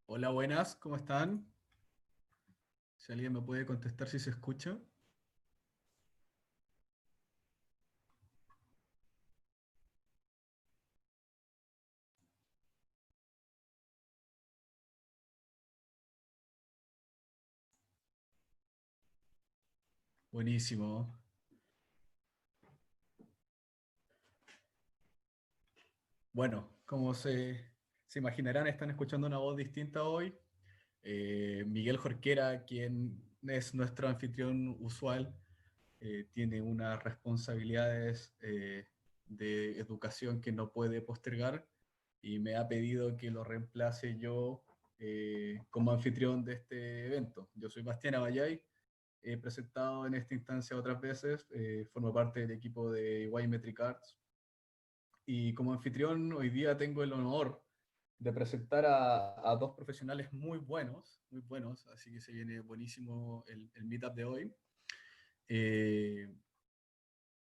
Hola, buenas, ¿cómo están? Si alguien me puede contestar si se escucha. Buenísimo. Bueno, como se imaginarán, están escuchando una voz distinta hoy. Miguel Jorquera, quien es nuestro anfitrión usual, tiene unas responsabilidades de educación que no puede postergar y me ha pedido que lo reemplace yo como anfitrión de este evento. Yo soy Bastián Abayay. He presentado en esta instancia otras veces, formo parte del equipo de Y-Metric Arts y como anfitrión hoy día tengo el honor de presentar a dos profesionales muy buenos, así que se viene buenísimo el meetup de hoy. Eh,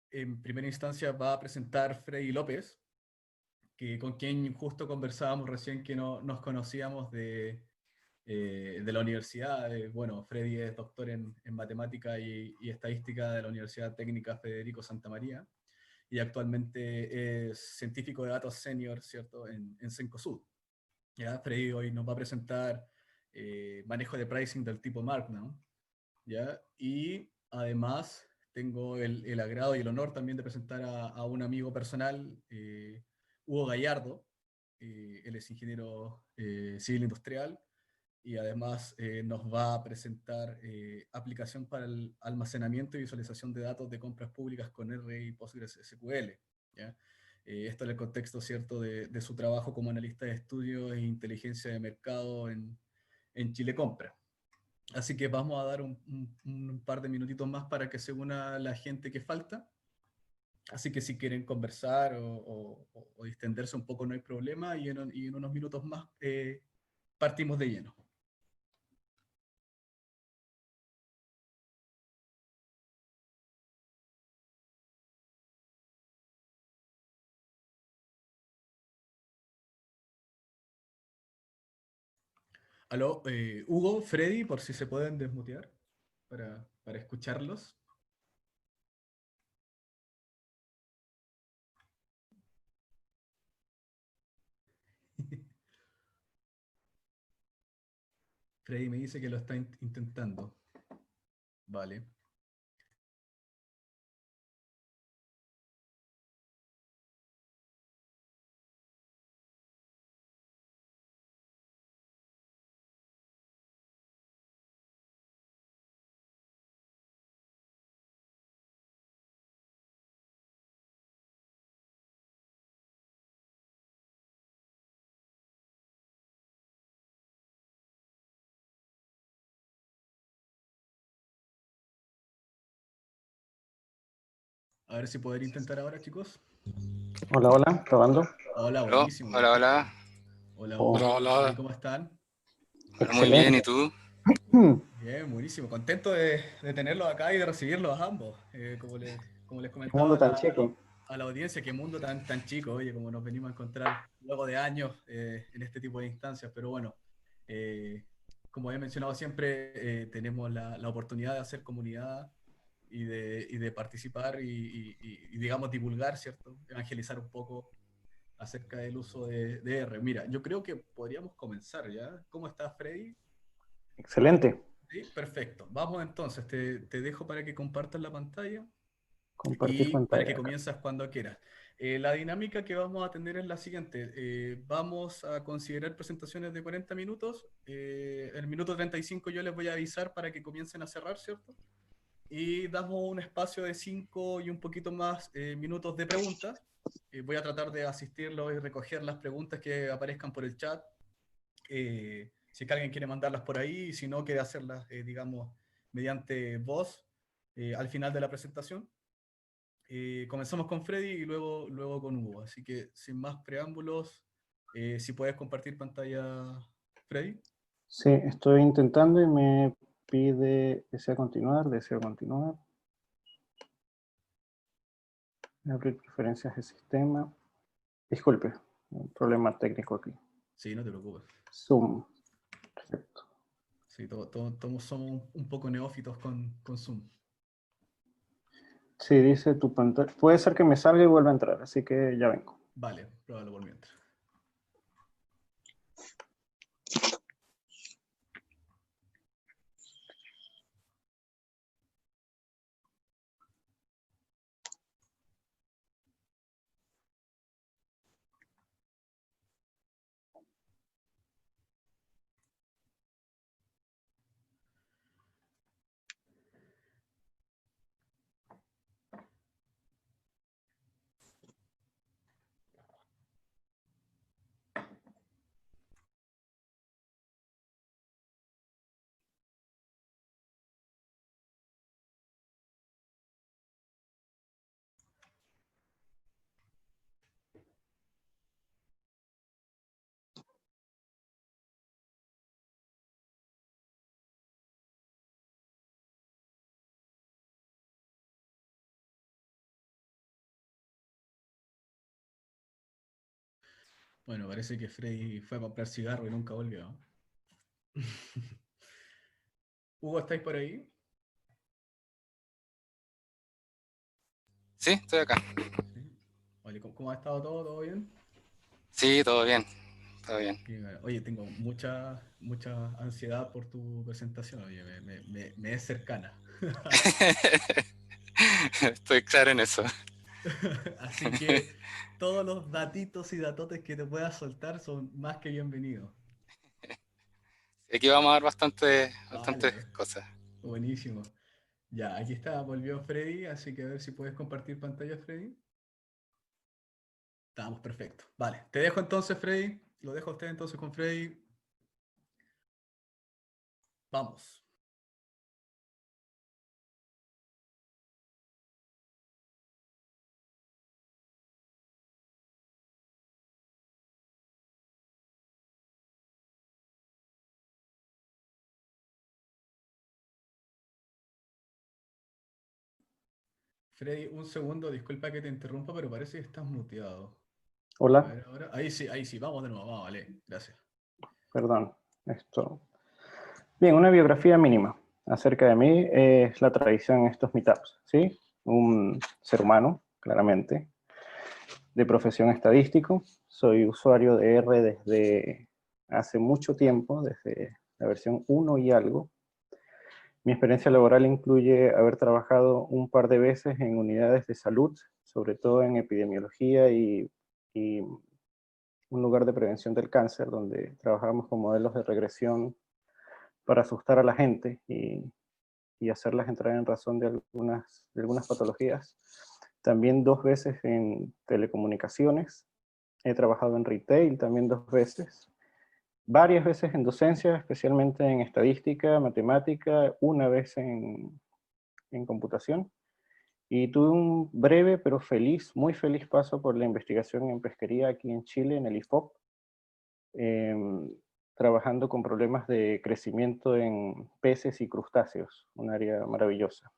en primera instancia va a presentar Freddy López, con quien justo conversábamos recién que no, nos conocíamos de la universidad. Bueno, Freddy es doctor en matemática y estadística de la Universidad Técnica Federico Santa María y actualmente es científico de datos senior, ¿cierto?, en Cencosud. ¿Ya? Freddy hoy nos va a presentar manejo de pricing del tipo Markdown, ¿ya? Y además tengo el agrado y el honor también de presentar a un amigo personal, Hugo Gallardo. Él es ingeniero civil industrial y además nos va a presentar aplicación para el almacenamiento y visualización de datos de compras públicas con R y PostgreSQL. ¿Ya? Esto en el contexto, ¿cierto?, de su trabajo como analista de estudios e inteligencia de mercado en Chile Compra. Así que vamos a dar un par de minutitos más para que se una la gente que falta. Así que si quieren conversar o distenderse un poco no hay problema y en unos minutos más partimos de lleno. Aló, Hugo, Freddy, por si se pueden desmutear para escucharlos. Freddy me dice que lo está intentando. Vale. A ver si poder intentar ahora, chicos. Hola, hola, probando. Hola, Aló, buenísimo, hola, perfecto. hola. Hola, Oh, Hugo, Hola, Freddy, hola. ¿cómo están? Hola, muy bien, ¿y excelente. tú? Bien, buenísimo. Contento de tenerlos acá y de recibirlos a ambos. Como les Qué comentaba mundo tan chico. a la audiencia, qué mundo tan chico, oye, como nos venimos a encontrar luego de años en este tipo de instancias. Pero bueno, eh, como he mencionado siempre, tenemos la oportunidad de hacer comunidad y de participar y, digamos, divulgar, ¿cierto? Evangelizar un poco acerca del uso de R. Mira, yo creo que podríamos comenzar, ¿ya? ¿Cómo estás, Freddy? Excelente. Sí, perfecto. Vamos entonces, te dejo para que compartas la pantalla Compartir y para que pantalla acá. comiences cuando quieras. La dinámica que vamos a tener es la siguiente. Vamos a considerar presentaciones de 40 minutos. El minuto 35 yo les voy a avisar para que comiencen a cerrar, ¿cierto? Y damos un espacio de 5 y un poquito más minutos de preguntas. Voy a tratar de asistirlos y recoger las preguntas que aparezcan por el chat. Si es que alguien quiere mandarlas por ahí, si no, quiere hacerlas, digamos, mediante voz al final de la presentación. Comenzamos con Freddy y luego con Hugo. Así que, sin más preámbulos, si puedes compartir pantalla, Freddy. Sí, estoy intentando y me pide desea continuar, deseo continuar. Abrir preferencias de sistema. Disculpe, un problema técnico aquí. Sí, no te preocupes. Zoom. Perfecto. Sí, todos somos un poco neófitos con Zoom. Sí, dice tu pantalla. Puede ser que me salga y vuelva a entrar, así que ya vengo. Vale, pruébalo por mientras. Bueno, parece que Freddy fue a comprar cigarro y nunca volvió. Hugo, ¿estáis por ahí? Sí, estoy acá. Sí. Vale, ¿cómo ha estado todo? ¿Todo bien? Sí, todo bien, todo bien. Bueno. Oye, tengo mucha ansiedad por tu presentación. Oye, me es cercana. Estoy claro en eso. Así que todos los datitos y datotes que te puedas soltar son más que bienvenidos. Aquí vamos a ver bastantes Vale, cosas. buenísimo. Ya, aquí está, volvió Freddy, así que a ver si puedes compartir pantalla, Freddy. Estamos, perfecto. Vale, te dejo entonces, Freddy. Lo dejo a usted entonces con Freddy. Vamos. Freddy, un segundo, disculpa que te interrumpa, pero parece que estás muteado. A Hola, ver ahora. Ahí sí, vamos de nuevo, vamos, vale. Gracias. perdón. Esto. Bien, una biografía mínima acerca de mí es la tradición en estos meetups, ¿sí? Un ser humano, claramente, de profesión estadístico. Soy usuario de R desde hace mucho tiempo, desde la versión 1 y algo. Mi experiencia laboral incluye haber trabajado un par de veces en unidades de salud, sobre todo en epidemiología y un lugar de prevención del cáncer, donde trabajamos con modelos de regresión para asustar a la gente y hacerlas entrar en razón de algunas patologías. También 2 veces en telecomunicaciones. He trabajado en retail también 2 veces. Varias veces en docencia, especialmente en estadística, matemática, una vez en computación. Y tuve un breve pero feliz, muy feliz paso por la investigación en pesquería aquí en Chile, en el IFOP, trabajando con problemas de crecimiento en peces y crustáceos, un área maravillosa.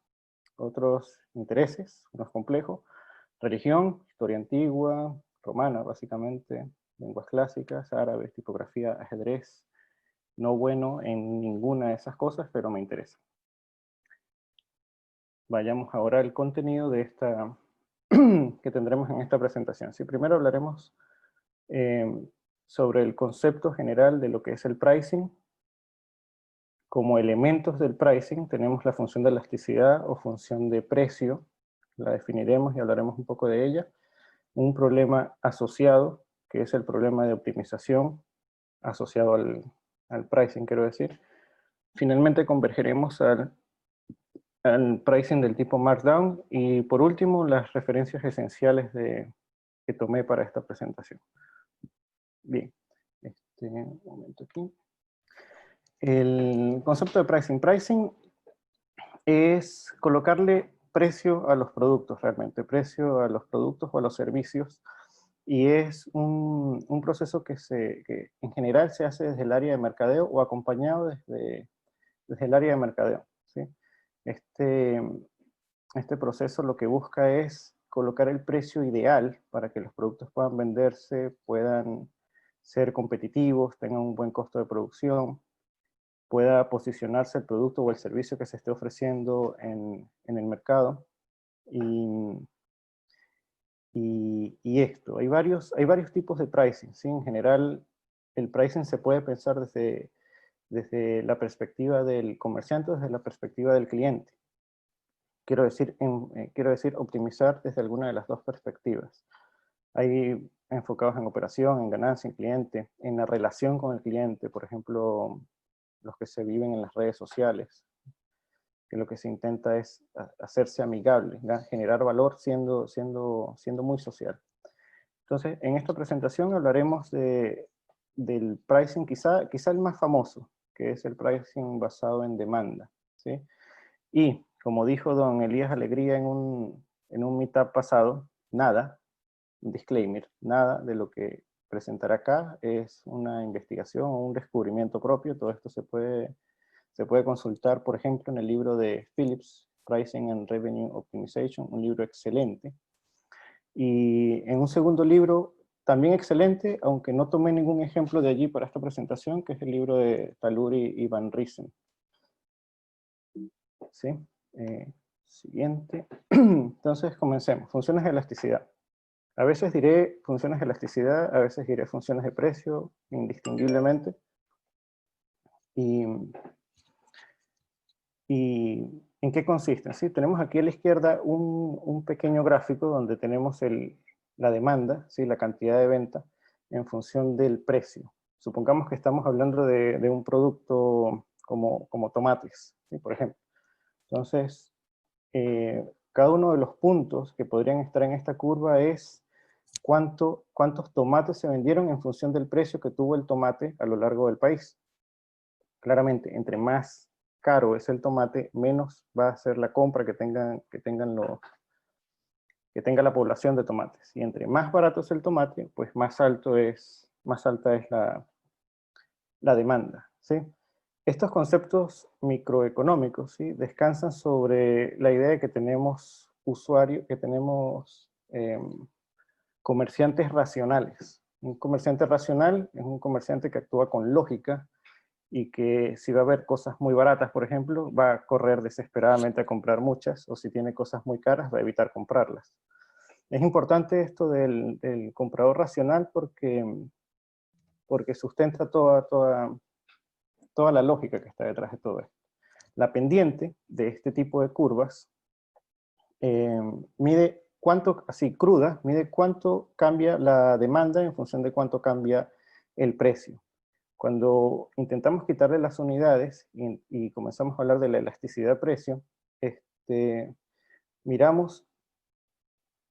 Otros intereses, unos complejos, religión, historia antigua, romana básicamente, lenguas clásicas, árabes, tipografía, ajedrez. No bueno en ninguna de esas cosas, pero me interesa. Vayamos ahora al contenido de esta que tendremos en esta presentación. Sí, primero hablaremos sobre el concepto general de lo que es el pricing. Como elementos del pricing tenemos la función de elasticidad o función de precio. La definiremos y hablaremos un poco de ella. Un problema asociado, que es el problema de optimización asociado al pricing, quiero decir. Finalmente convergeremos al pricing del tipo Markdown y por último las referencias esenciales que tomé para esta presentación. Bien, un momento aquí. El concepto de pricing. Pricing es colocarle precio a los productos realmente, precio a los productos o a los servicios, y es un proceso que en general se hace desde el área de mercadeo o acompañado desde el área de mercadeo, ¿sí? Este, este proceso lo que busca es colocar el precio ideal para que los productos puedan venderse, puedan ser competitivos, tengan un buen costo de producción. pueda posicionarse el producto o el servicio que se esté ofreciendo en el mercado. Y esto, hay varios tipos de pricing, ¿sí? En general, el pricing se puede pensar desde la perspectiva del comerciante, desde la perspectiva del cliente. Quiero decir, optimizar desde alguna de las dos perspectivas. Hay enfocados en operación, en ganancia, en cliente, en la relación con el cliente, por ejemplo, los que se viven en las redes sociales, que lo que se intenta es hacerse amigable, generar valor siendo muy social. Entonces, en esta presentación hablaremos del pricing, quizá el más famoso, que es el pricing basado en demanda, ¿sí? Y, como dijo don Elías Alegría en un meetup pasado, nada, un disclaimer, nada de lo que presentaré acá es una investigación o un descubrimiento propio. Todo esto se puede consultar, por ejemplo, en el libro de Phillips, Pricing and Revenue Optimization, un libro excelente. Y en un segundo libro, también excelente, aunque no tomé ningún ejemplo de allí para esta presentación, que es el libro de Talluri y Van Riesen. ¿Sí? Siguiente. Entonces, comencemos. Funciones de elasticidad. A veces diré funciones de elasticidad, a veces diré funciones de precio, indistinguiblemente. ¿Y en qué consisten? ¿Sí? Tenemos aquí a la izquierda un pequeño gráfico donde tenemos la demanda, ¿sí? La cantidad de venta en función del precio. Supongamos que estamos hablando de un producto como tomates, ¿sí? Por ejemplo. Entonces, cada uno de los puntos que podrían estar en esta curva es cuántos tomates se vendieron en función del precio que tuvo el tomate a lo largo del país. Claramente, entre más caro es el tomate, menos va a ser la compra que tenga la población de tomates. Y entre más barato es el tomate, pues más alta es la demanda, ¿sí? Estos conceptos microeconómicos, ¿sí? Descansan sobre la idea de que tenemos comerciantes racionales. Un comerciante racional es un comerciante que actúa con lógica y que si va a haber cosas muy baratas, por ejemplo, va a correr desesperadamente a comprar muchas, o si tiene cosas muy caras, va a evitar comprarlas. Es importante esto del comprador racional porque sustenta toda la lógica que está detrás de todo esto. La pendiente de este tipo de curvas mide cuánto, así cruda, mide cuánto cambia la demanda en función de cuánto cambia el precio. Cuando intentamos quitarle las unidades y comenzamos a hablar de la elasticidad de precio, miramos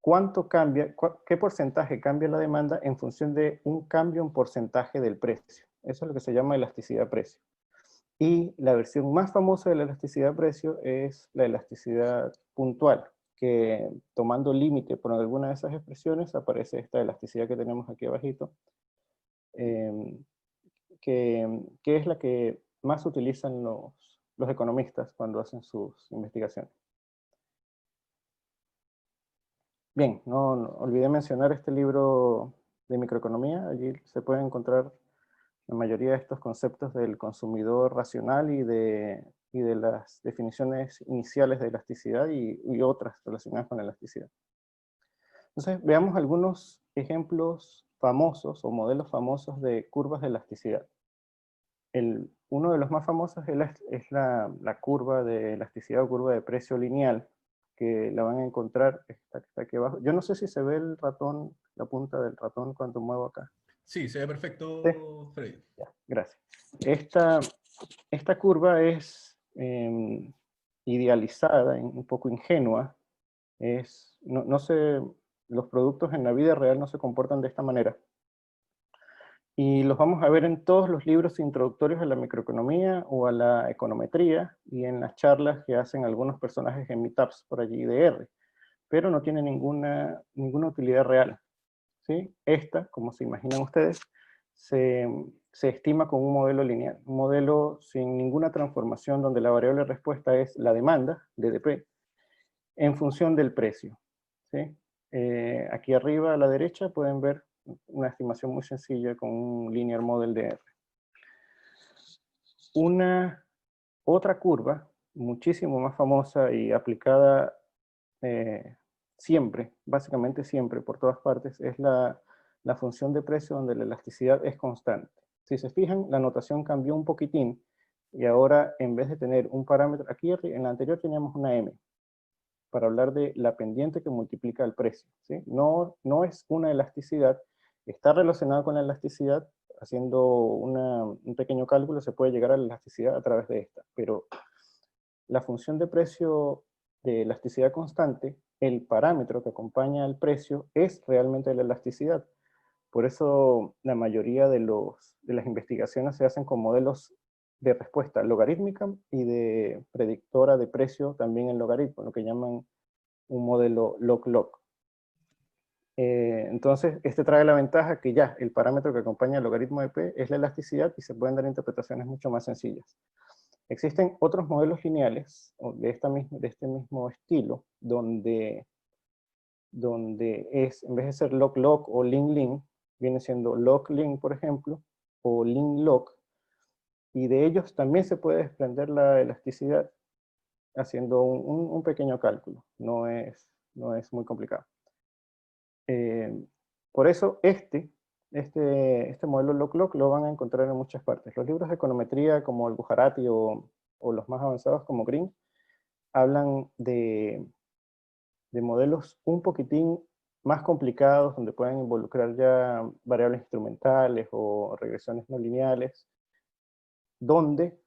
cuánto cambia, qué porcentaje cambia la demanda en función de un cambio en porcentaje del precio. Eso es lo que se llama elasticidad de precio. Y la versión más famosa de la elasticidad de precio es la elasticidad puntual, que tomando límite por alguna de esas expresiones aparece esta elasticidad que tenemos aquí abajito, que es la que más utilizan los economistas cuando hacen sus investigaciones. Bien, no olvidé mencionar este libro de microeconomía. Allí se pueden encontrar la mayoría de estos conceptos del consumidor racional y de las definiciones iniciales de elasticidad y otras relacionadas con la elasticidad. Entonces, veamos algunos ejemplos famosos o modelos famosos de curvas de elasticidad. Uno de los más famosos es la curva de elasticidad o curva de precio lineal, que la van a encontrar, está aquí abajo. Yo no sé si se ve el ratón, la punta del ratón cuando muevo acá. Sí, se ve perfecto, ¿Sí? Freddy. Ya, gracias. Esta curva es idealizada, un poco ingenua. No los productos en la vida real no se comportan de esta manera. Y los vamos a ver en todos los libros introductorios a la microeconomía o a la econometría y en las charlas que hacen algunos personajes en meetups por allí de R, pero no tiene ninguna utilidad real, ¿sí? Esta, como se imaginan ustedes, se estima con un modelo lineal, un modelo sin ninguna transformación donde la variable de respuesta es la demanda, DDP, en función del precio, ¿sí? Aquí arriba a la derecha pueden ver una estimación muy sencilla con un linear model de R. una otra curva, muchísimo más famosa y aplicada siempre, básicamente siempre, por todas partes, es la función de precio donde la elasticidad es constante. Si se fijan, la notación cambió un poquitín y ahora en vez de tener un parámetro, aquí en la anterior teníamos una M, para hablar de la pendiente que multiplica el precio, ¿sí? No es una elasticidad, está relacionada con la elasticidad, haciendo un pequeño cálculo se puede llegar a la elasticidad a través de esta, pero la función de precio de elasticidad constante, el parámetro que acompaña al precio es realmente la elasticidad. Por eso la mayoría de las investigaciones se hacen con modelos de respuesta logarítmica y de predictora de precio también en logaritmo, lo que llaman un modelo log-log. Entonces, este trae la ventaja que ya el parámetro que acompaña el logaritmo de P es la elasticidad y se pueden dar interpretaciones mucho más sencillas. Existen otros modelos lineales de este mismo estilo, donde es, en vez de ser log-log o lin-lin, viene siendo log-lin, por ejemplo, o lin-log, y de ellos también se puede desprender la elasticidad haciendo un pequeño cálculo, no es muy complicado. Por eso este modelo log-log lo van a encontrar en muchas partes. Los libros de econometría como el Bujarati o los más avanzados como Green hablan de modelos un poquitín más complicados donde pueden involucrar ya variables instrumentales o regresiones no lineales, donde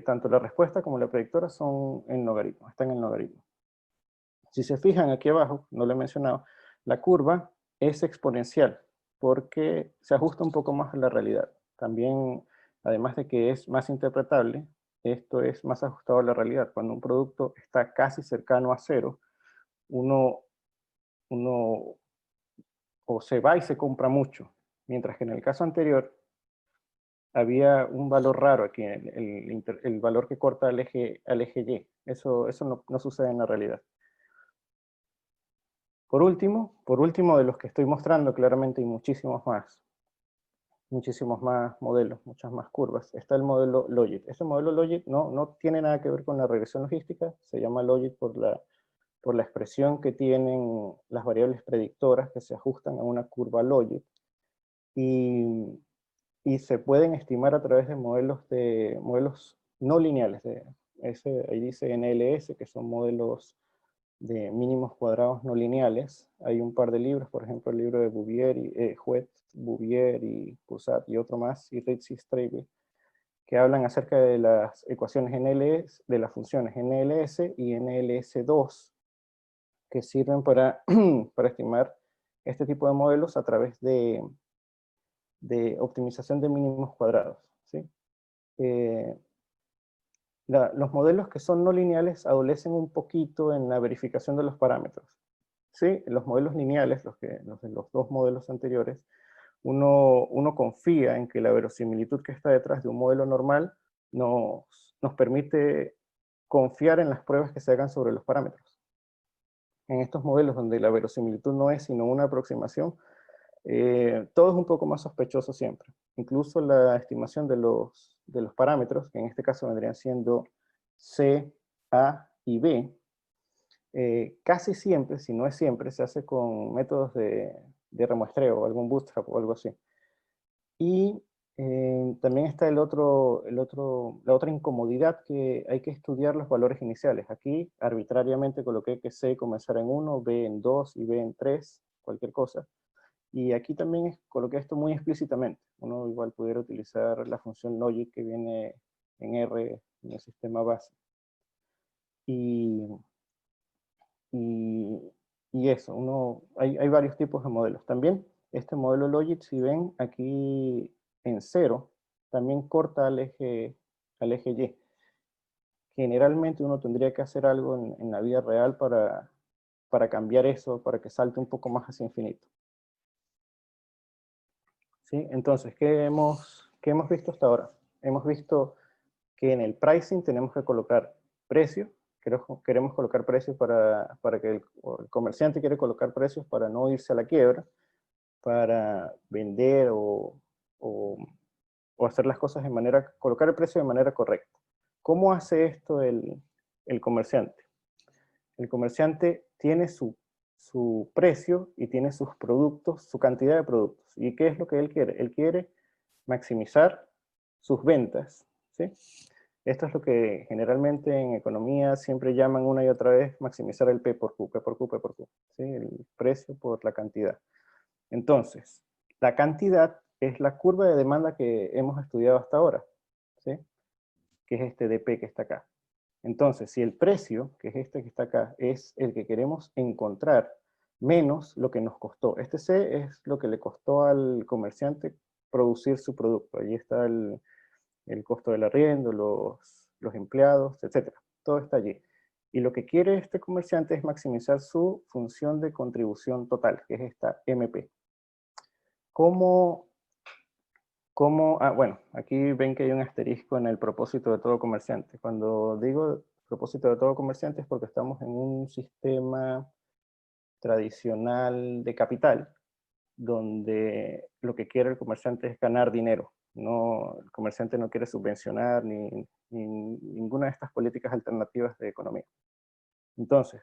tanto la respuesta como la predictora son en logaritmo, están en logaritmo. Si se fijan aquí abajo, no lo he mencionado, la curva es exponencial porque se ajusta un poco más a la realidad. También, además de que es más interpretable, esto es más ajustado a la realidad. Cuando un producto está casi cercano a cero, uno o se va y se compra mucho, mientras que en el caso anterior había un valor raro aquí, el valor que corta al eje Y. Eso no sucede en la realidad. Por último de los que estoy mostrando, claramente hay muchísimos más modelos, muchas más curvas. Está el modelo Logit. Este modelo Logit no tiene nada que ver con la regresión logística, se llama Logit por la expresión que tienen las variables predictoras que se ajustan a una curva Logit, y se pueden estimar a través de modelos no lineales. Ahí dice NLS, que son modelos de mínimos cuadrados no lineales. Hay un par de libros, por ejemplo el libro de Bouvier, Huet, Bouvier y Poussat y otro más, y Ritchie Strebe, que hablan acerca de las ecuaciones NLS, de las funciones NLS y NLS2, que sirven para estimar este tipo de modelos a través de optimización de mínimos cuadrados, ¿sí? Los modelos que son no lineales adolecen un poquito en la verificación de los parámetros, ¿sí? Los modelos lineales, los de los dos modelos anteriores, uno confía en que la verosimilitud que está detrás de un modelo normal nos permite confiar en las pruebas que se hagan sobre los parámetros. En estos modelos donde la verosimilitud no es sino una aproximación, todo es un poco más sospechoso siempre. Incluso la estimación de los parámetros, que en este caso vendrían siendo C, A y B, casi siempre, si no es siempre, se hace con métodos de remuestreo, algún bootstrap o algo así. Y también está la otra incomodidad, que hay que estudiar los valores iniciales. Aquí arbitrariamente coloqué que C comenzara en 1, B en 2 y B en 3, cualquier cosa. Y aquí también coloqué esto muy explícitamente. Uno igual pudiera utilizar la función logic que viene en R en el sistema base. Y eso, hay varios tipos de modelos. También este modelo logic, si ven aquí en 0, también corta al eje Y. Generalmente uno tendría que hacer algo en la vida real para cambiar eso, para que salte un poco más hacia infinito. ¿Sí? Entonces, ¿qué hemos visto hasta ahora? Hemos visto que en el pricing tenemos que colocar precio. Queremos colocar precios para que el comerciante quiere colocar precios para no irse a la quiebra, para vender o o hacer las cosas de manera, colocar el precio de manera correcta. ¿Cómo hace esto el comerciante? El comerciante tiene su precio y tiene sus productos, su cantidad de productos. ¿Y qué es lo que él quiere? Él quiere maximizar sus ventas, ¿sí? Esto es lo que generalmente en economía siempre llaman una y otra vez maximizar el P por Q, P por Q, P por Q, ¿sí? El precio por la cantidad. Entonces, la cantidad es la curva de demanda que hemos estudiado hasta ahora, ¿sí? Que es este dP que está acá. Entonces, si el precio, que es este que está acá, es el que queremos encontrar, menos lo que nos costó. Este C es lo que le costó al comerciante producir su producto. Allí está el costo del arriendo, los empleados, etc. Todo está allí. Y lo que quiere este comerciante es maximizar su función de contribución total, que es esta MP. Bueno, aquí ven que hay un asterisco en el propósito de todo comerciante. Cuando digo propósito de todo comerciante es porque estamos en un sistema tradicional de capital, donde lo que quiere el comerciante es ganar dinero. No, el comerciante no quiere subvencionar ni ninguna de estas políticas alternativas de economía. Entonces,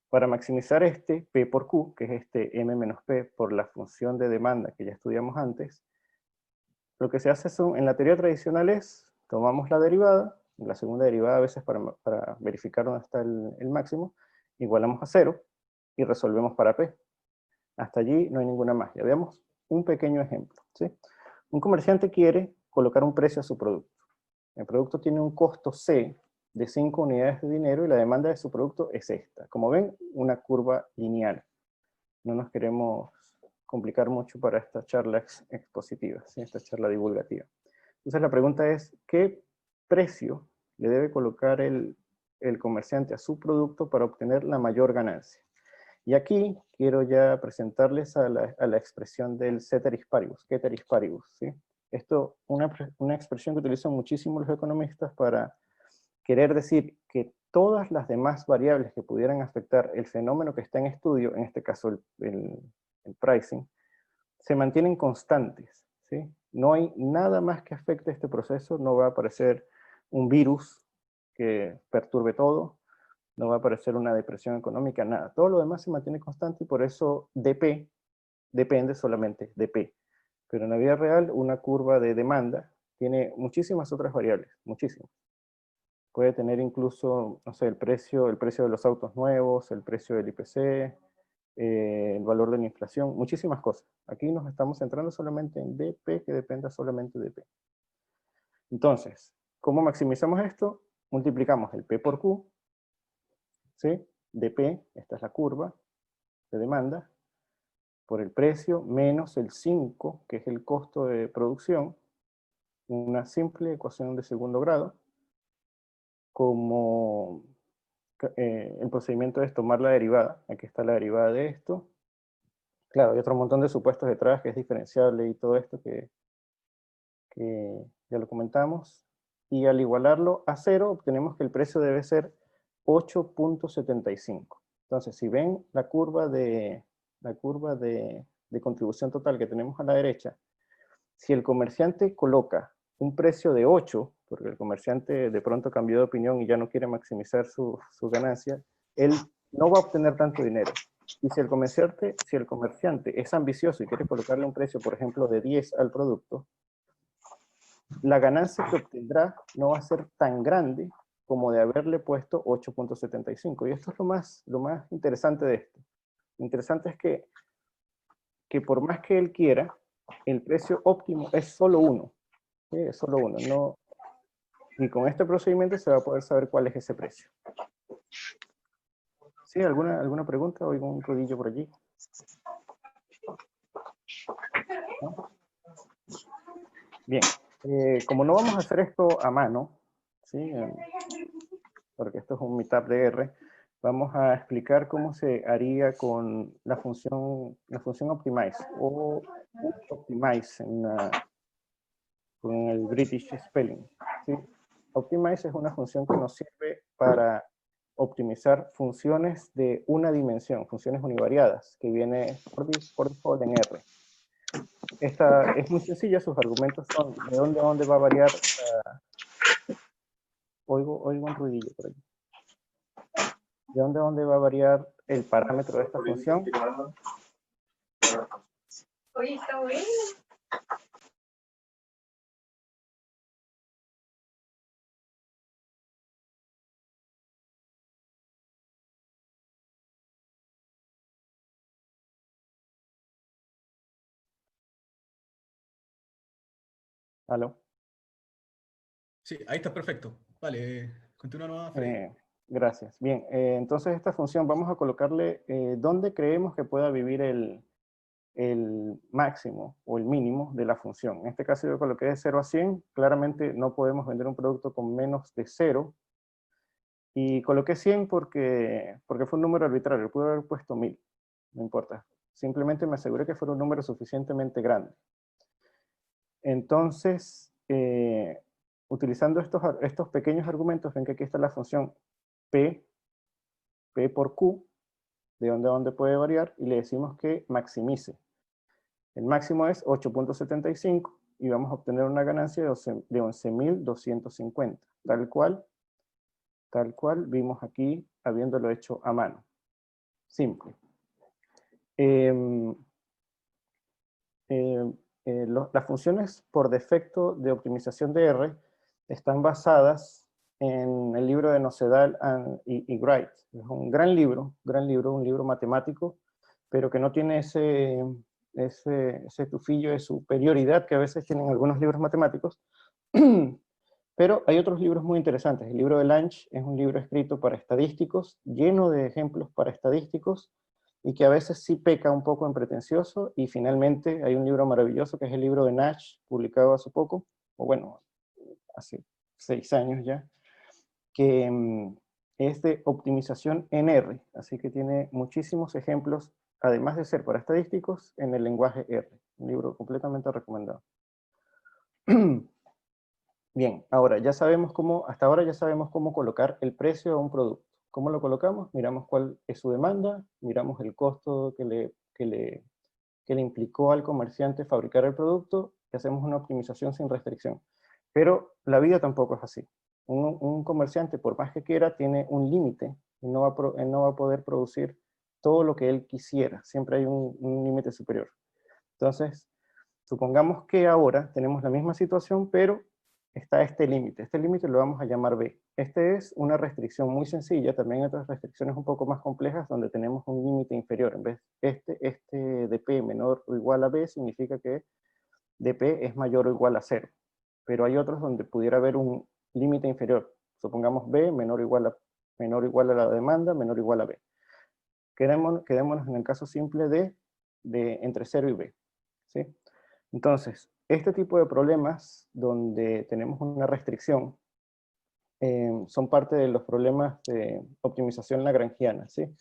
para maximizar este P por Q, que es este M menos P por la función de demanda que ya estudiamos antes, lo que se hace en la teoría tradicional es, tomamos la derivada, la segunda derivada a veces para verificar dónde está el máximo, igualamos a 0 y resolvemos para P. Hasta allí no hay ninguna magia. Veamos un pequeño ejemplo, ¿sí? Un comerciante quiere colocar un precio a su producto. El producto tiene un costo C de 5 unidades de dinero y la demanda de su producto es esta. Como ven, una curva lineal. No nos queremos complicar mucho para esta charla expositiva, ¿sí? Esta charla divulgativa. Entonces la pregunta es, ¿qué precio le debe colocar el comerciante a su producto para obtener la mayor ganancia? Y aquí quiero ya presentarles a la expresión del ceteris paribus, ceteris paribus, ¿sí? Esto, una expresión que utilizan muchísimo los economistas para querer decir que todas las demás variables que pudieran afectar el fenómeno que está en estudio, en este caso el pricing, se mantienen constantes, ¿sí? No hay nada más que afecte este proceso, no va a aparecer un virus que perturbe todo, no va a aparecer una depresión económica, nada. Todo lo demás se mantiene constante y por eso dP depende solamente de P. Pero en la vida real, una curva de demanda tiene muchísimas otras variables, muchísimas. Puede tener incluso, no sé, el precio de los autos nuevos, el precio del IPC, el valor de la inflación, muchísimas cosas. Aquí nos estamos centrando solamente en dP, que dependa solamente de P. Entonces, ¿cómo maximizamos esto? Multiplicamos el P por Q, ¿sí? dP, esta es la curva de demanda, por el precio menos el 5, que es el costo de producción, una simple ecuación de segundo grado, como el procedimiento es tomar la derivada, aquí está la derivada de esto, claro, hay otro montón de supuestos detrás que es diferenciable y todo esto que ya lo comentamos, y al igualarlo a 0 obtenemos que el precio debe ser 8.75. Entonces, si ven la curva de contribución total que tenemos a la derecha, si el comerciante coloca un precio de 8, porque el comerciante de pronto cambió de opinión y ya no quiere maximizar su ganancia, él no va a obtener tanto dinero. Y si el comerciante es ambicioso y quiere colocarle un precio, por ejemplo, de 10 al producto, la ganancia que obtendrá no va a ser tan grande como de haberle puesto 8.75. Y esto es lo más interesante de esto. Lo interesante es que por más que él quiera, el precio óptimo es solo uno. ¿Sí? Es solo uno. No, y con este procedimiento se va a poder saber cuál es ese precio. ¿Sí? ¿Alguna pregunta? Oigo un rodillo por allí. ¿No? Bien. Como no vamos a hacer esto a mano, ¿sí? Porque esto es un meetup de R, vamos a explicar cómo se haría con la función optimize o optimize con el British spelling, ¿sí? Optimize es una función que nos sirve para optimizar funciones de una dimensión, funciones univariadas, que viene por default en R. Esta es muy sencilla, sus argumentos son de dónde a dónde va a variar. Oigo un ruidillo por aquí. De dónde a dónde va a variar el parámetro de esta función. Oye, está bueno. ¿Aló? Sí, ahí está perfecto. Vale, continúa nomás, Freddy. Gracias. Bien, entonces esta función vamos a colocarle dónde creemos que pueda vivir el máximo o el mínimo de la función. En este caso yo coloqué de 0 a 100. Claramente no podemos vender un producto con menos de 0. Y coloqué 100 porque fue un número arbitrario. Pude haber puesto 1000. No importa. Simplemente me aseguré que fuera un número suficientemente grande. Entonces, utilizando estos pequeños argumentos, ven que aquí está la función P por Q, de dónde a dónde puede variar, y le decimos que maximice. El máximo es 8.75 y vamos a obtener una ganancia de 11.250, tal cual vimos aquí habiéndolo hecho a mano. Simple. Las funciones por defecto de optimización de R están basadas en el libro de Nocedal y Wright. Es un gran libro, un libro matemático, pero que no tiene ese tufillo de superioridad que a veces tienen algunos libros matemáticos. Pero hay otros libros muy interesantes. El libro de Lange es un libro escrito para estadísticos, lleno de ejemplos para estadísticos, y que a veces sí peca un poco en pretencioso. Y finalmente hay un libro maravilloso que es el libro de Nash, publicado hace poco, o bueno, hace 6 años ya, que es de optimización en R, así que tiene muchísimos ejemplos, además de ser para estadísticos, en el lenguaje R. Un libro completamente recomendado. Bien, hasta ahora ya sabemos cómo colocar el precio a un producto. ¿Cómo lo colocamos? Miramos cuál es su demanda, miramos el costo que le implicó al comerciante fabricar el producto y hacemos una optimización sin restricción. Pero la vida tampoco es así. Un comerciante, por más que quiera, tiene un límite y no va a poder producir todo lo que él quisiera. Siempre hay un límite superior. Entonces, supongamos que ahora tenemos la misma situación, pero está este límite. Este límite lo vamos a llamar B. Este es una restricción muy sencilla. También hay otras restricciones un poco más complejas donde tenemos un límite inferior. En vez este dp menor o igual a B significa que dp es mayor o igual a 0. Pero hay otros donde pudiera haber un límite inferior. Supongamos B menor o igual a la demanda, menor o igual a B. Quedémonos en el caso simple de entre 0 y B. ¿Sí? Entonces, este tipo de problemas donde tenemos una restricción son parte de los problemas de optimización lagrangiana, ¿sí?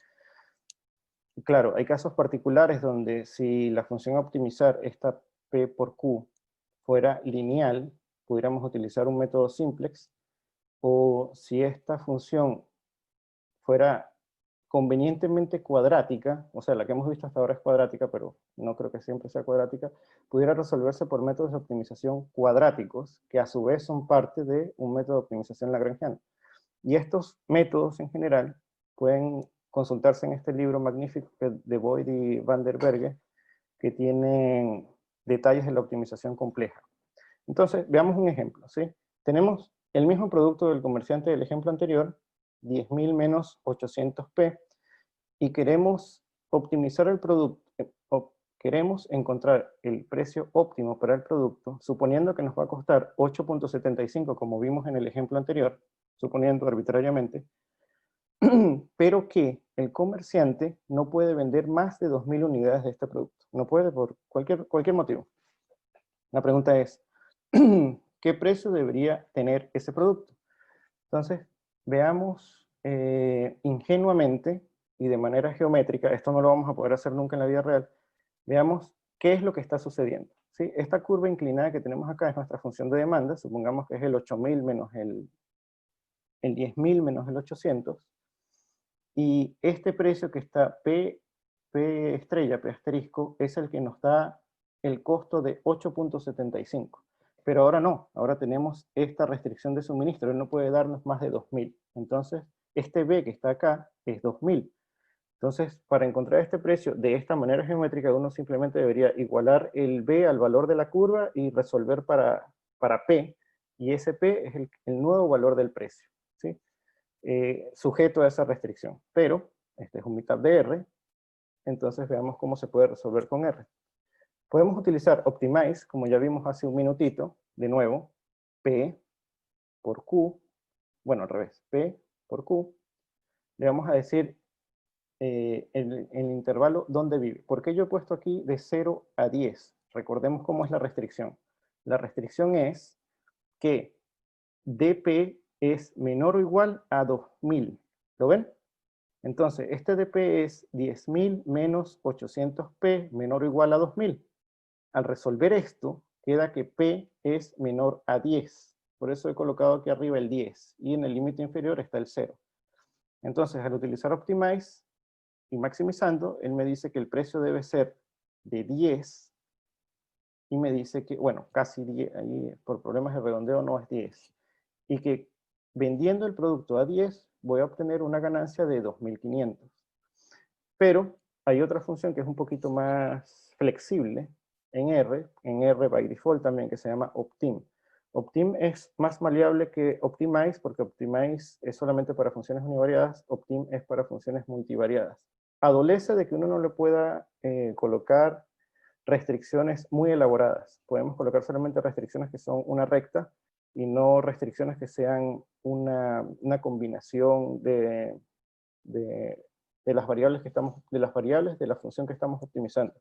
Claro, hay casos particulares donde si la función a optimizar, esta P por Q, fuera lineal, pudiéramos utilizar un método simplex, o si esta función fuera convenientemente cuadrática, o sea, la que hemos visto hasta ahora es cuadrática, pero no creo que siempre sea cuadrática, pudiera resolverse por métodos de optimización cuadráticos, que a su vez son parte de un método de optimización lagrangiana. Y estos métodos en general pueden consultarse en este libro magnífico de Boyd y Van der Berge, que tienen detalles de la optimización compleja. Entonces, veamos un ejemplo, ¿sí? Tenemos el mismo producto del comerciante del ejemplo anterior, 10.000 menos 800p, y queremos optimizar el producto, queremos encontrar el precio óptimo para el producto, suponiendo que nos va a costar 8.75, como vimos en el ejemplo anterior, suponiendo arbitrariamente, pero que el comerciante no puede vender más de 2.000 unidades de este producto. No puede por cualquier motivo. La pregunta es, ¿qué precio debería tener ese producto? Entonces, veamos ingenuamente y de manera geométrica, esto no lo vamos a poder hacer nunca en la vida real, veamos qué es lo que está sucediendo. ¿Sí? Esta curva inclinada que tenemos acá es nuestra función de demanda, supongamos que es el 8.000 menos el 10.000 menos el 800, y este precio que está P estrella, P asterisco, es el que nos da el costo de 8.75. Pero ahora no, ahora tenemos esta restricción de suministro, él no puede darnos más de 2.000. Entonces, este B que está acá es 2.000. Entonces, para encontrar este precio de esta manera geométrica, uno simplemente debería igualar el B al valor de la curva y resolver para P, y ese P es el nuevo valor del precio, ¿sí? Sujeto a esa restricción. Pero, este es un meetup de R, entonces veamos cómo se puede resolver con R. Podemos utilizar Optimize, como ya vimos hace un minutito, de nuevo, P por Q, bueno, al revés, P por Q, le vamos a decir el intervalo donde vive. ¿Por qué yo he puesto aquí de 0 a 10? Recordemos cómo es la restricción. La restricción es que dp es menor o igual a 2000. ¿Lo ven? Entonces, este dp es 10.000 menos 800p menor o igual a 2000. Al resolver esto, queda que p es menor a 10. Por eso he colocado aquí arriba el 10. Y en el límite inferior está el 0. Entonces, al utilizar Optimize y maximizando, él me dice que el precio debe ser de 10. Y me dice que, bueno, casi 10. Ahí por problemas de redondeo no es 10. Y que vendiendo el producto a 10, voy a obtener una ganancia de 2.500. Pero hay otra función que es un poquito más flexible en R by default también, que se llama Optim. Optim es más maleable que Optimize, porque Optimize es solamente para funciones univariadas, Optim es para funciones multivariadas. Adolece de que uno no le pueda colocar restricciones muy elaboradas. Podemos colocar solamente restricciones que son una recta y no restricciones que sean una combinación de las variables de la función que estamos optimizando.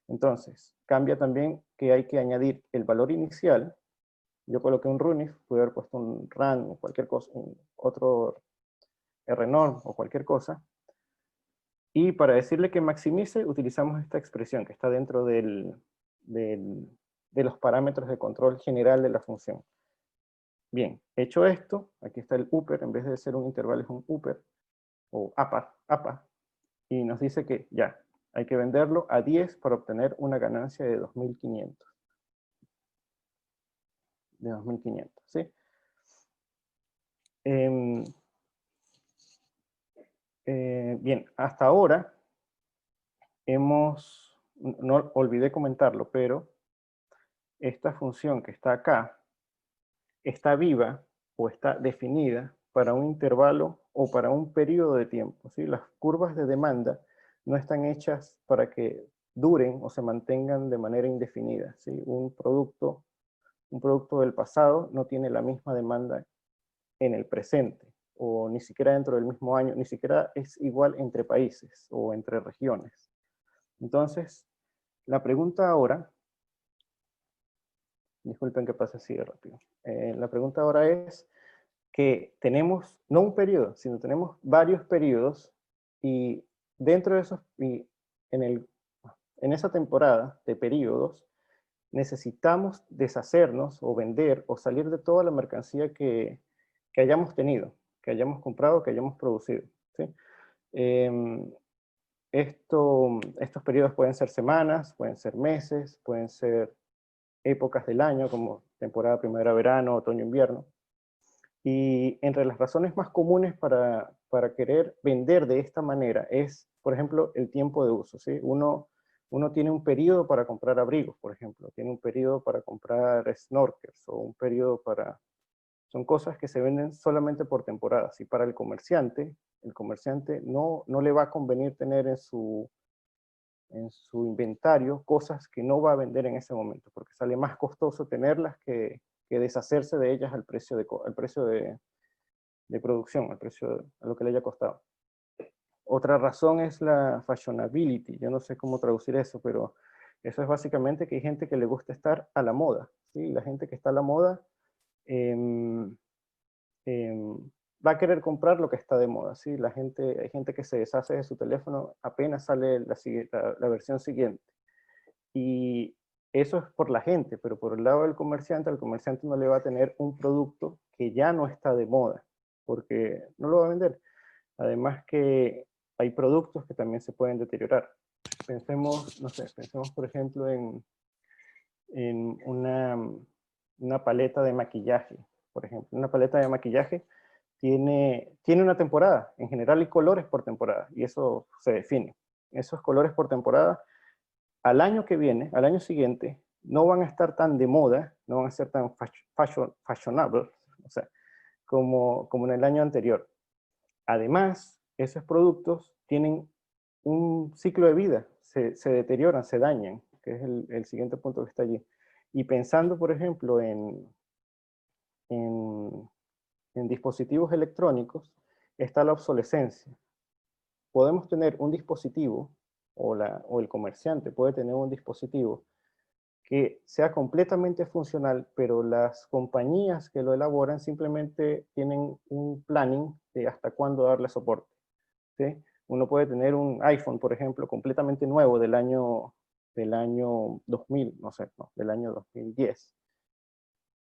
Entonces, cambia también que hay que añadir el valor inicial. Yo coloqué un runif, pude haber puesto un run o cualquier cosa, otro rnorm o cualquier cosa. Y para decirle que maximice, utilizamos esta expresión que está dentro de los parámetros de control general de la función. Bien, hecho esto, aquí está el upper, en vez de ser un intervalo es un upper, o APA, y nos dice que ya, hay que venderlo a 10 para obtener una ganancia de 2.500. De 2.500, ¿sí? Bien, hasta ahora no olvidé comentarlo, pero esta función que está acá está viva o está definida para un intervalo o para un periodo de tiempo, ¿sí? Las curvas de demanda no están hechas para que duren o se mantengan de manera indefinida, ¿sí? Un producto del pasado no tiene la misma demanda en el presente, o ni siquiera dentro del mismo año, ni siquiera es igual entre países o entre regiones. Entonces, la pregunta ahora, disculpen que pase así de rápido, la pregunta ahora es que tenemos, no un periodo, sino tenemos varios periodos, y dentro de esos, y en esa temporada de periodos, necesitamos deshacernos o vender o salir de toda la mercancía que hayamos tenido, que hayamos comprado, que hayamos producido, ¿sí? Estos periodos pueden ser semanas, pueden ser meses, pueden ser épocas del año, como temporada primavera-verano, otoño-invierno. Y entre las razones más comunes para querer vender de esta manera es, por ejemplo, el tiempo de uso, ¿sí? Uno tiene un periodo para comprar abrigos, por ejemplo, tiene un periodo para comprar snorkels, o un periodo para... Son cosas que se venden solamente por temporadas, y para el comerciante no le va a convenir tener en su inventario cosas que no va a vender en ese momento, porque sale más costoso tenerlas que deshacerse de ellas al precio de producción, a lo que le haya costado. Otra razón es la fashionability. Yo no sé cómo traducir eso, pero eso es básicamente que hay gente que le gusta estar a la moda, ¿sí? La gente que está a la moda va a querer comprar lo que está de moda, ¿sí? Hay gente que se deshace de su teléfono apenas sale la versión siguiente. Y eso es por la gente, pero por el lado del comerciante, al comerciante no le va a tener un producto que ya no está de moda, porque no lo va a vender. Además que hay productos que también se pueden deteriorar. Pensemos, no sé, pensemos por ejemplo en en una paleta de maquillaje, por ejemplo. Una paleta de maquillaje tiene una temporada. En general hay colores por temporada y eso se define. Esos colores por temporada, al año que viene, al año siguiente, no van a estar tan de moda, no van a ser tan fashionable, o sea, como en el año anterior. Además, esos productos tienen un ciclo de vida, se deterioran, se dañan, que es el siguiente punto que está allí. Y pensando, por ejemplo, en dispositivos electrónicos, está la obsolescencia. Podemos tener un dispositivo, o el comerciante puede tener un dispositivo que sea completamente funcional, pero las compañías que lo elaboran simplemente tienen un planning de hasta cuándo darle soporte, ¿sí? Uno puede tener un iPhone, por ejemplo, completamente nuevo del año 2000, no sé, no, del año 2010,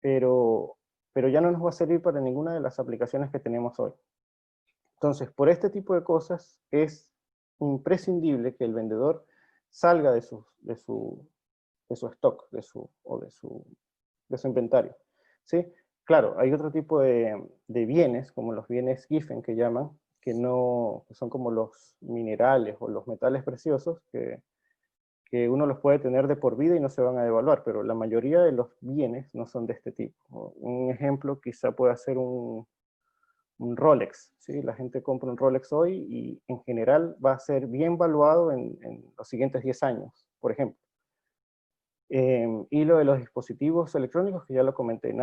pero ya no nos va a servir para ninguna de las aplicaciones que tenemos hoy. Entonces, por este tipo de cosas es imprescindible que el vendedor salga de su stock, de su inventario, ¿sí? Claro, hay otro tipo de bienes, como los bienes Giffen que llaman, que son como los minerales o los metales preciosos, que uno los puede tener de por vida y no se van a devaluar, pero la mayoría de los bienes no son de este tipo. Un ejemplo quizá pueda ser un Rolex, ¿sí? La gente compra un Rolex hoy y en general va a ser bien valuado en los siguientes 10 años, por ejemplo. Y lo de los dispositivos electrónicos, que ya lo comenté,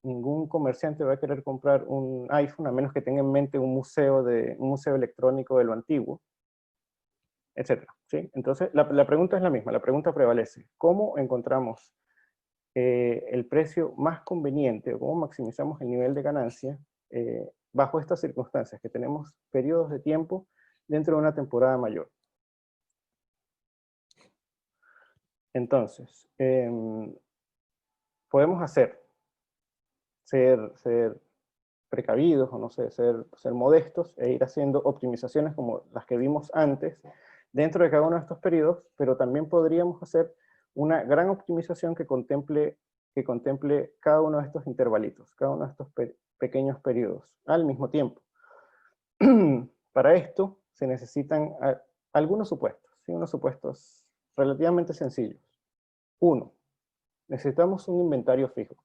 ningún comerciante va a querer comprar un iPhone a menos que tenga en mente un museo electrónico de lo antiguo, etcétera, ¿sí? Entonces, la pregunta es la misma, la pregunta prevalece. ¿Cómo encontramos el precio más conveniente o cómo maximizamos el nivel de ganancia bajo estas circunstancias, que tenemos periodos de tiempo dentro de una temporada mayor? Entonces, podemos ser precavidos o no sé, ser modestos e ir haciendo optimizaciones como las que vimos antes dentro de cada uno de estos periodos, pero también podríamos hacer una gran optimización que contemple cada uno de estos intervalitos, cada uno de estos pequeños periodos al mismo tiempo. Para esto se necesitan algunos supuestos, ¿sí? Unos supuestos relativamente sencillos. Uno, necesitamos un inventario fijo.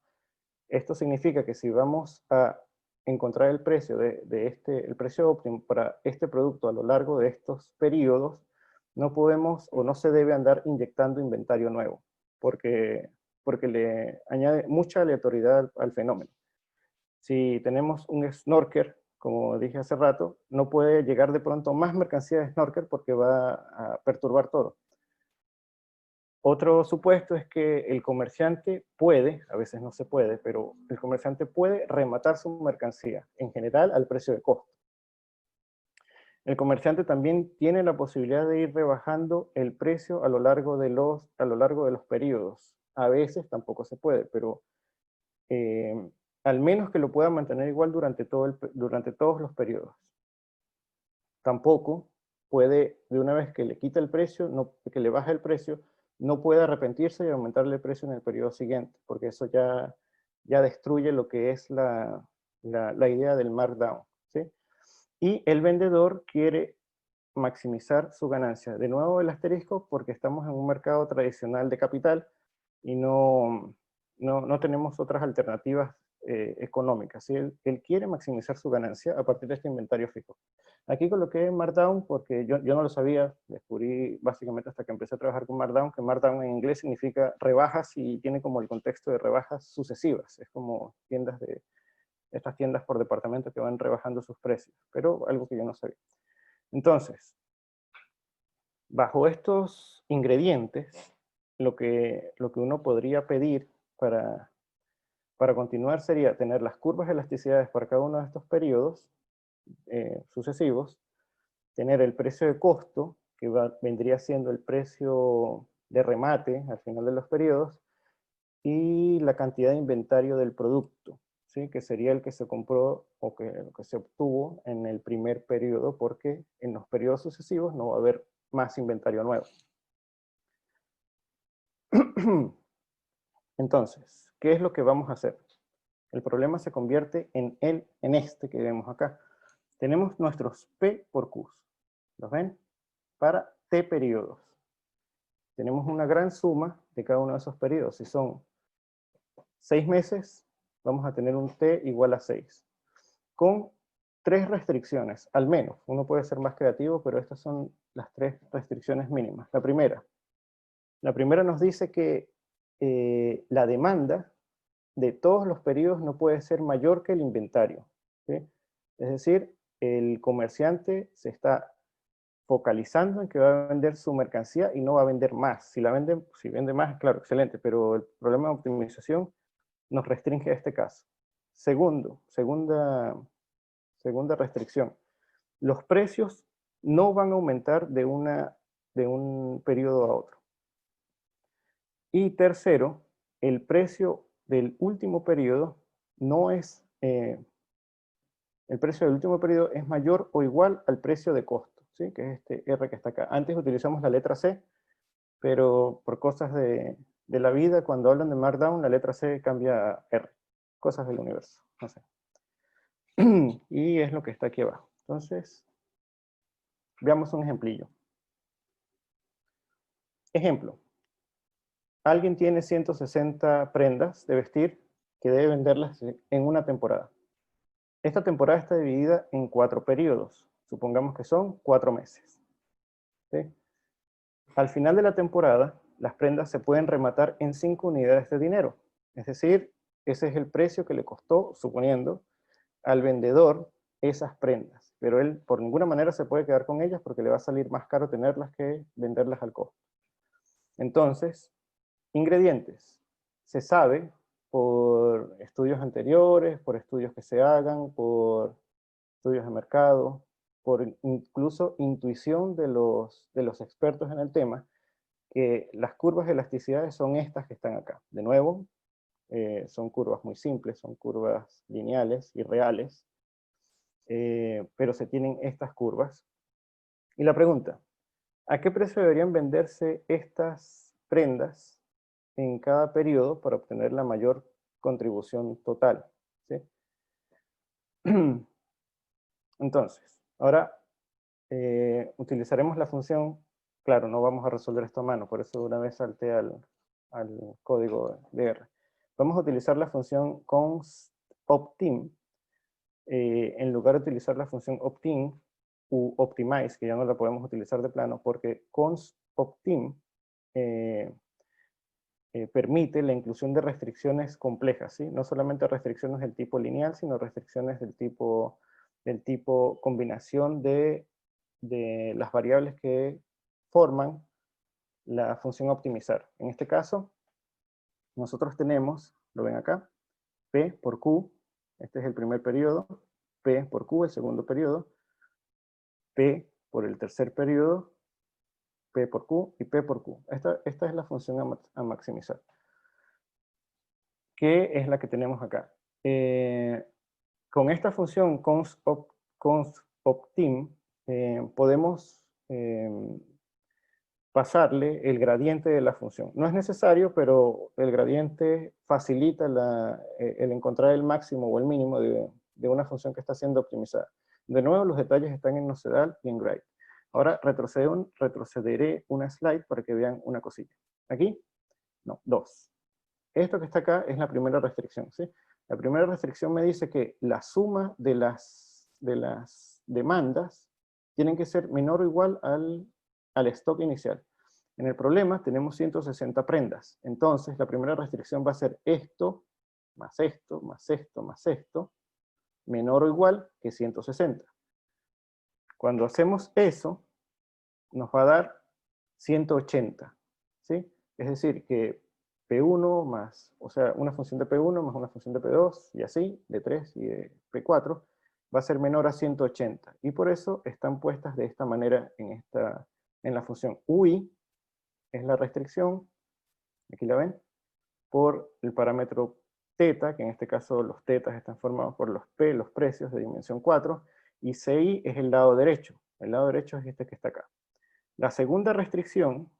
Esto significa que si vamos a encontrar el precio el precio óptimo para este producto a lo largo de estos periodos, no podemos o no se debe andar inyectando inventario nuevo, porque le añade mucha aleatoriedad al fenómeno. Si tenemos un snorkel, como dije hace rato, no puede llegar de pronto más mercancía de snorkel porque va a perturbar todo. Otro supuesto es que el comerciante puede, a veces no se puede, pero el comerciante puede rematar su mercancía, en general al precio de costo. El comerciante también tiene la posibilidad de ir rebajando el precio a lo largo de los periodos. A veces tampoco se puede, pero al menos que lo pueda mantener igual durante todos los periodos. Tampoco puede, de una vez que le quita el precio, que le baja el precio, no puede arrepentirse y aumentarle el precio en el periodo siguiente, porque eso ya destruye lo que es la idea del markdown, ¿sí? Y el vendedor quiere maximizar su ganancia. De nuevo el asterisco, porque estamos en un mercado tradicional de capital y no tenemos otras alternativas económicas, ¿sí? Él quiere maximizar su ganancia a partir de este inventario fijo. Aquí coloqué Markdown porque yo no lo sabía, descubrí básicamente hasta que empecé a trabajar con Markdown, que Markdown en inglés significa rebajas y tiene como el contexto de rebajas sucesivas, es como estas tiendas por departamento que van rebajando sus precios, pero algo que yo no sabía. Entonces, bajo estos ingredientes, lo que uno podría pedir para continuar sería tener las curvas de elasticidades para cada uno de estos periodos sucesivos, tener el precio de costo, que vendría siendo el precio de remate al final de los periodos, y la cantidad de inventario del producto, ¿sí? Que sería el que se compró o que se obtuvo en el primer periodo, porque en los periodos sucesivos no va a haber más inventario nuevo. Entonces, ¿qué es lo que vamos a hacer? El problema se convierte en este que vemos acá. Tenemos nuestros P por Q. ¿Los ven? Para T periodos. Tenemos una gran suma de cada uno de esos periodos. Si son 6 meses, vamos a tener un T igual a 6. Con 3 restricciones, al menos. Uno puede ser más creativo, pero estas son las 3 restricciones mínimas. La primera nos dice que la demanda de todos los periodos no puede ser mayor que el inventario, ¿sí? Es decir, el comerciante se está focalizando en que va a vender su mercancía y no va a vender más. Si vende más, claro, excelente, pero el problema de optimización nos restringe a este caso. Segunda restricción. Los precios no van a aumentar de un periodo a otro. Y tercero, el precio del último periodo no es, el precio del último periodo es mayor o igual al precio de costo, ¿sí? Que es este R que está acá. Antes utilizamos la letra C, pero por cosas de la vida, cuando hablan de Markdown, la letra C cambia a R. Cosas del universo, no sé. Y es lo que está aquí abajo. Entonces, veamos un ejemplillo. Ejemplo. Alguien tiene 160 prendas de vestir que debe venderlas en una temporada. Esta temporada está dividida en 4 periodos. Supongamos que son 4 meses. ¿Sí? Al final de la temporada, las prendas se pueden rematar en 5 unidades de dinero. Es decir, ese es el precio que le costó, suponiendo, al vendedor esas prendas. Pero él por ninguna manera se puede quedar con ellas porque le va a salir más caro tenerlas que venderlas al costo. Entonces, ingredientes. Se sabe por estudios anteriores, por estudios que se hagan, por estudios de mercado, por incluso intuición de los expertos en el tema, que las curvas de elasticidad son estas que están acá. De nuevo, son curvas muy simples, son curvas lineales y reales, pero se tienen estas curvas. Y la pregunta, ¿a qué precio deberían venderse estas prendas en cada periodo para obtener la mayor contribución total? ¿Sí? Entonces, ahora utilizaremos la función, claro, no vamos a resolver esto a mano, por eso una vez salté al código de R. Vamos a utilizar la función constOptim, en lugar de utilizar la función optim u optimize, que ya no la podemos utilizar de plano, porque constOptim permite la inclusión de restricciones complejas, ¿sí? No solamente restricciones del tipo lineal, sino restricciones del tipo combinación de las variables que forman la función optimizar. En este caso, nosotros tenemos, lo ven acá, P por Q, este es el primer periodo, P por Q, el segundo periodo, P por el tercer periodo, P por Q y P por Q. Esta es la función a maximizar, que es la que tenemos acá. Con esta función constOptim podemos pasarle el gradiente de la función. No es necesario, pero el gradiente facilita el encontrar el máximo o el mínimo de una función que está siendo optimizada. De nuevo, los detalles están en Nocedal y en Gride. Ahora retrocederé una slide para que vean una cosilla. ¿Aquí? No, 2. Esto que está acá es la primera restricción, ¿sí? La primera restricción me dice que la suma de las demandas tienen que ser menor o igual al stock inicial. En el problema tenemos 160 prendas. Entonces, la primera restricción va a ser esto, más esto, más esto, más esto, menor o igual que 160. Cuando hacemos eso, nos va a dar 180, ¿sí? Es decir, que P1 más, o sea, una función de P1 más una función de P2, y así, de 3 y de P4, va a ser menor a 180. Y por eso están puestas de esta manera en la función UI, es la restricción, aquí la ven, por el parámetro teta, que en este caso los tetas están formados por los P, los precios de dimensión 4, y CI es el lado derecho. El lado derecho es este que está acá. La segunda restricción,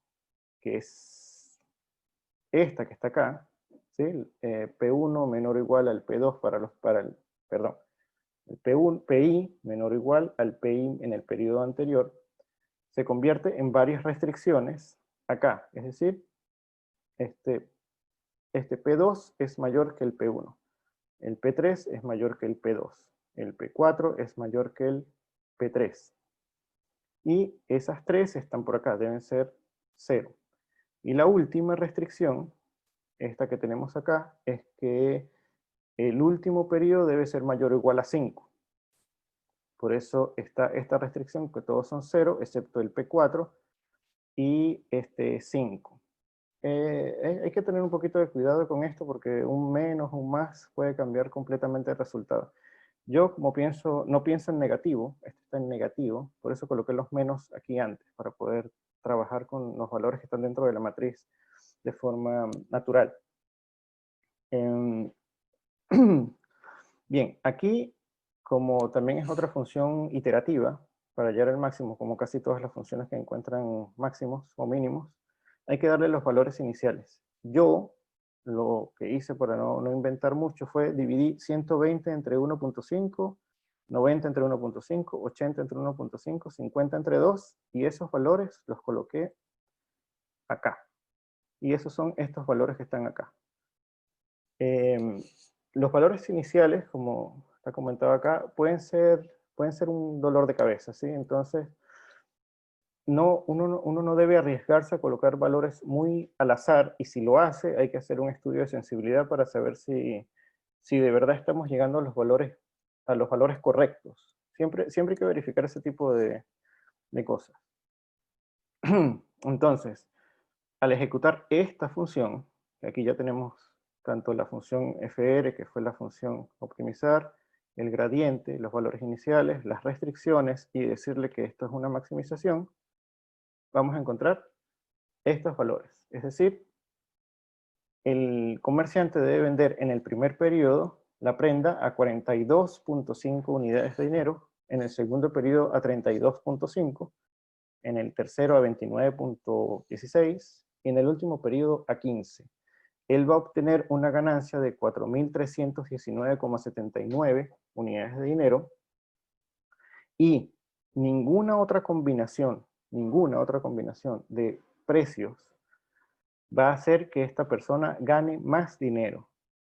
que es esta que está acá, ¿sí? P1 menor o igual al P2 perdón, el P1, PI menor o igual al PI en el periodo anterior, se convierte en varias restricciones acá, es decir, este P2 es mayor que el P1, el P3 es mayor que el P2, el P4 es mayor que el P3, y esas tres están por acá, deben ser 0. Y la última restricción, esta que tenemos acá, es que el último periodo debe ser mayor o igual a 5. Por eso está esta restricción, que todos son 0, excepto el P4 y este 5. Hay que tener un poquito de cuidado con esto porque un menos, un más puede cambiar completamente el resultado. Yo como no pienso en negativo, esto está en negativo, por eso coloqué los menos aquí antes, para poder trabajar con los valores que están dentro de la matriz de forma natural. Bien, aquí como también es otra función iterativa, para hallar el máximo, como casi todas las funciones que encuentran máximos o mínimos, hay que darle los valores iniciales. Yo lo que hice para no inventar mucho fue dividir 120 entre 1.5, 90 entre 1.5, 80 entre 1.5, 50 entre 2, y esos valores los coloqué acá. Y esos son estos valores que están acá. Los valores iniciales, como está comentado acá, pueden ser un dolor de cabeza, ¿sí? Entonces, uno no debe arriesgarse a colocar valores muy al azar, y si lo hace, hay que hacer un estudio de sensibilidad para saber si de verdad estamos llegando a los valores correctos. Siempre hay que verificar ese tipo de cosas. Entonces, al ejecutar esta función, que aquí ya tenemos tanto la función fr, que fue la función optimizar, el gradiente, los valores iniciales, las restricciones, y decirle que esto es una maximización, vamos a encontrar estos valores. Es decir, el comerciante debe vender en el primer periodo la prenda a 42.5 unidades de dinero, en el segundo periodo a 32.5, en el tercero a 29.16 y en el último periodo a 15. Él va a obtener una ganancia de 4.319,79 unidades de dinero, y ninguna otra combinación de precios va a hacer que esta persona gane más dinero.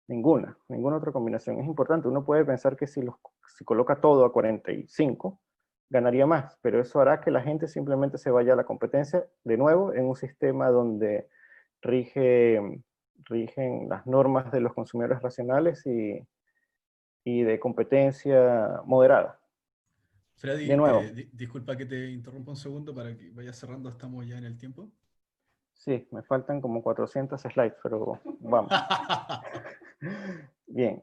Ninguna otra combinación. Es importante, uno puede pensar que si coloca todo a 45, ganaría más, pero eso hará que la gente simplemente se vaya a la competencia, de nuevo, en un sistema donde rigen las normas de los consumidores racionales y de competencia moderada. Freddy, De nuevo, disculpa que te interrumpa un segundo para que vaya cerrando, estamos ya en el tiempo. sí, me faltan como 400 slides, pero vamos. Bien,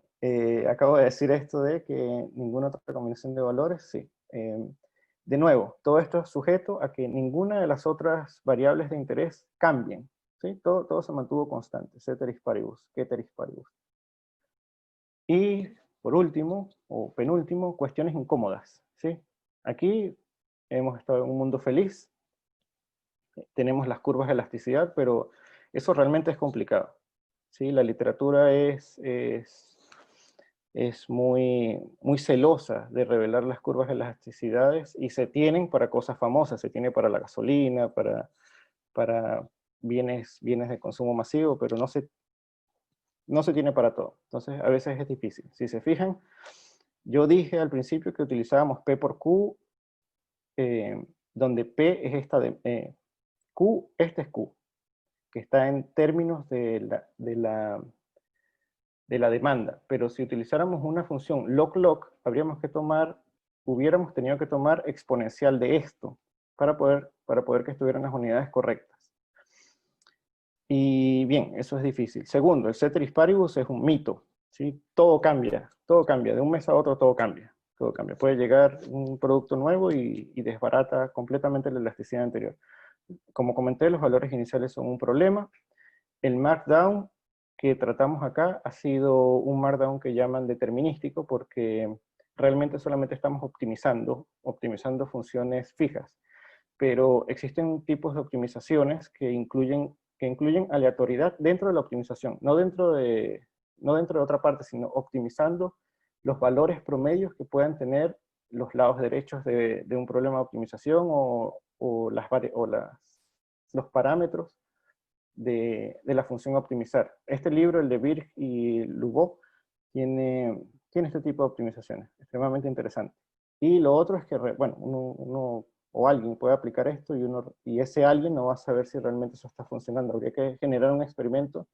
acabo de decir esto de que ninguna otra combinación de valores, sí. De nuevo, todo esto es sujeto a que ninguna de las otras variables de interés cambien, ¿sí? Todo se mantuvo constante, ceteris paribus, ceteris paribus. Y por último, o penúltimo, cuestiones incómodas, ¿sí? Aquí hemos estado en un mundo feliz, tenemos las curvas de elasticidad, pero eso realmente es complicado, ¿sí? La literatura es muy celosa de revelar las curvas de elasticidades, y se tienen para cosas famosas, se tiene para la gasolina, para bienes de consumo masivo, pero no se tiene para todo. Entonces, a veces es difícil. Si se fijan, yo dije al principio que utilizábamos P por Q, donde P es esta de Q, este es Q, que está en términos de la demanda. Pero si utilizáramos una función log-log, hubiéramos tenido que tomar exponencial de esto para poder que estuvieran las unidades correctas. Y bien, eso es difícil. Segundo, el ceteris paribus es un mito, ¿sí? Todo cambia, de un mes a otro todo cambia. Puede llegar un producto nuevo y desbarata completamente la elasticidad anterior. Como comenté, los valores iniciales son un problema. El markdown que tratamos acá ha sido un markdown que llaman determinístico, porque realmente solamente estamos optimizando funciones fijas. Pero existen tipos de optimizaciones que incluyen que incluyen aleatoriedad dentro de la optimización, no dentro de otra parte, sino optimizando los valores promedios que puedan tener los lados derechos de un problema de optimización o los parámetros de la función optimizar. Este libro, el de Birch y Lubbock, tiene este tipo de optimizaciones, extremadamente interesante. Y lo otro es que, bueno, uno o alguien puede aplicar esto y ese alguien no va a saber si realmente eso está funcionando. Habría que generar un experimento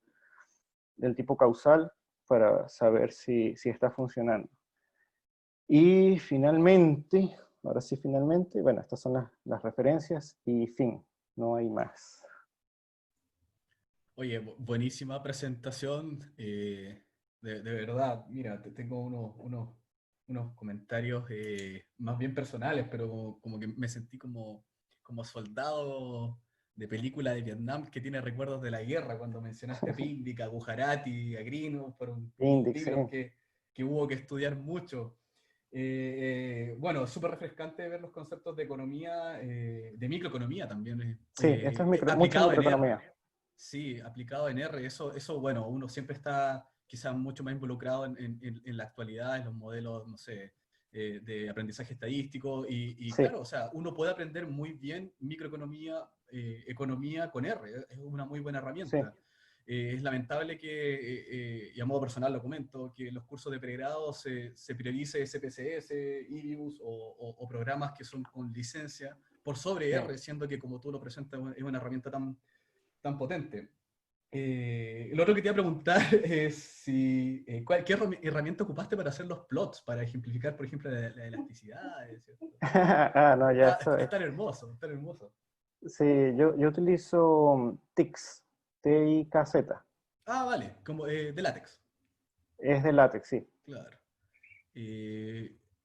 del tipo causal para saber si está funcionando. Y finalmente, ahora sí finalmente, bueno, estas son las referencias y fin, no hay más. Oye, buenísima presentación. De verdad, mira, tengo unos comentarios más bien personales, pero como que me sentí como soldado de película de Vietnam que tiene recuerdos de la guerra, cuando mencionaste a Pindic, a Gujarati, a Greenwood, fueron Índice. libros que hubo que estudiar mucho. Bueno, súper refrescante ver los conceptos de economía, de microeconomía también, Sí, esto es mucha aplicado en microeconomía. R. Sí, aplicado en R, eso, bueno, uno siempre está quizás mucho más involucrado en la actualidad, en los modelos, no sé, de aprendizaje estadístico, y Sí, claro, o sea, uno puede aprender muy bien microeconomía, economía con R, es una muy buena sí, herramienta. Es lamentable que, y a modo personal lo comento, que en los cursos de pregrado se priorice SPSS, IBIUS o programas que son con licencia por sobre sí. R, siendo que como tú lo presentas es una herramienta tan potente. Lo otro que te iba a preguntar es si, ¿qué herramienta ocupaste para hacer los plots, para ejemplificar, por ejemplo, la elasticidad? ¿Cierto? Ah, no, ya esto Es tan hermoso, tan hermoso. Sí, yo utilizo TIX, T-I-K-Z. Ah, vale, como de látex, Es de látex, sí. claro.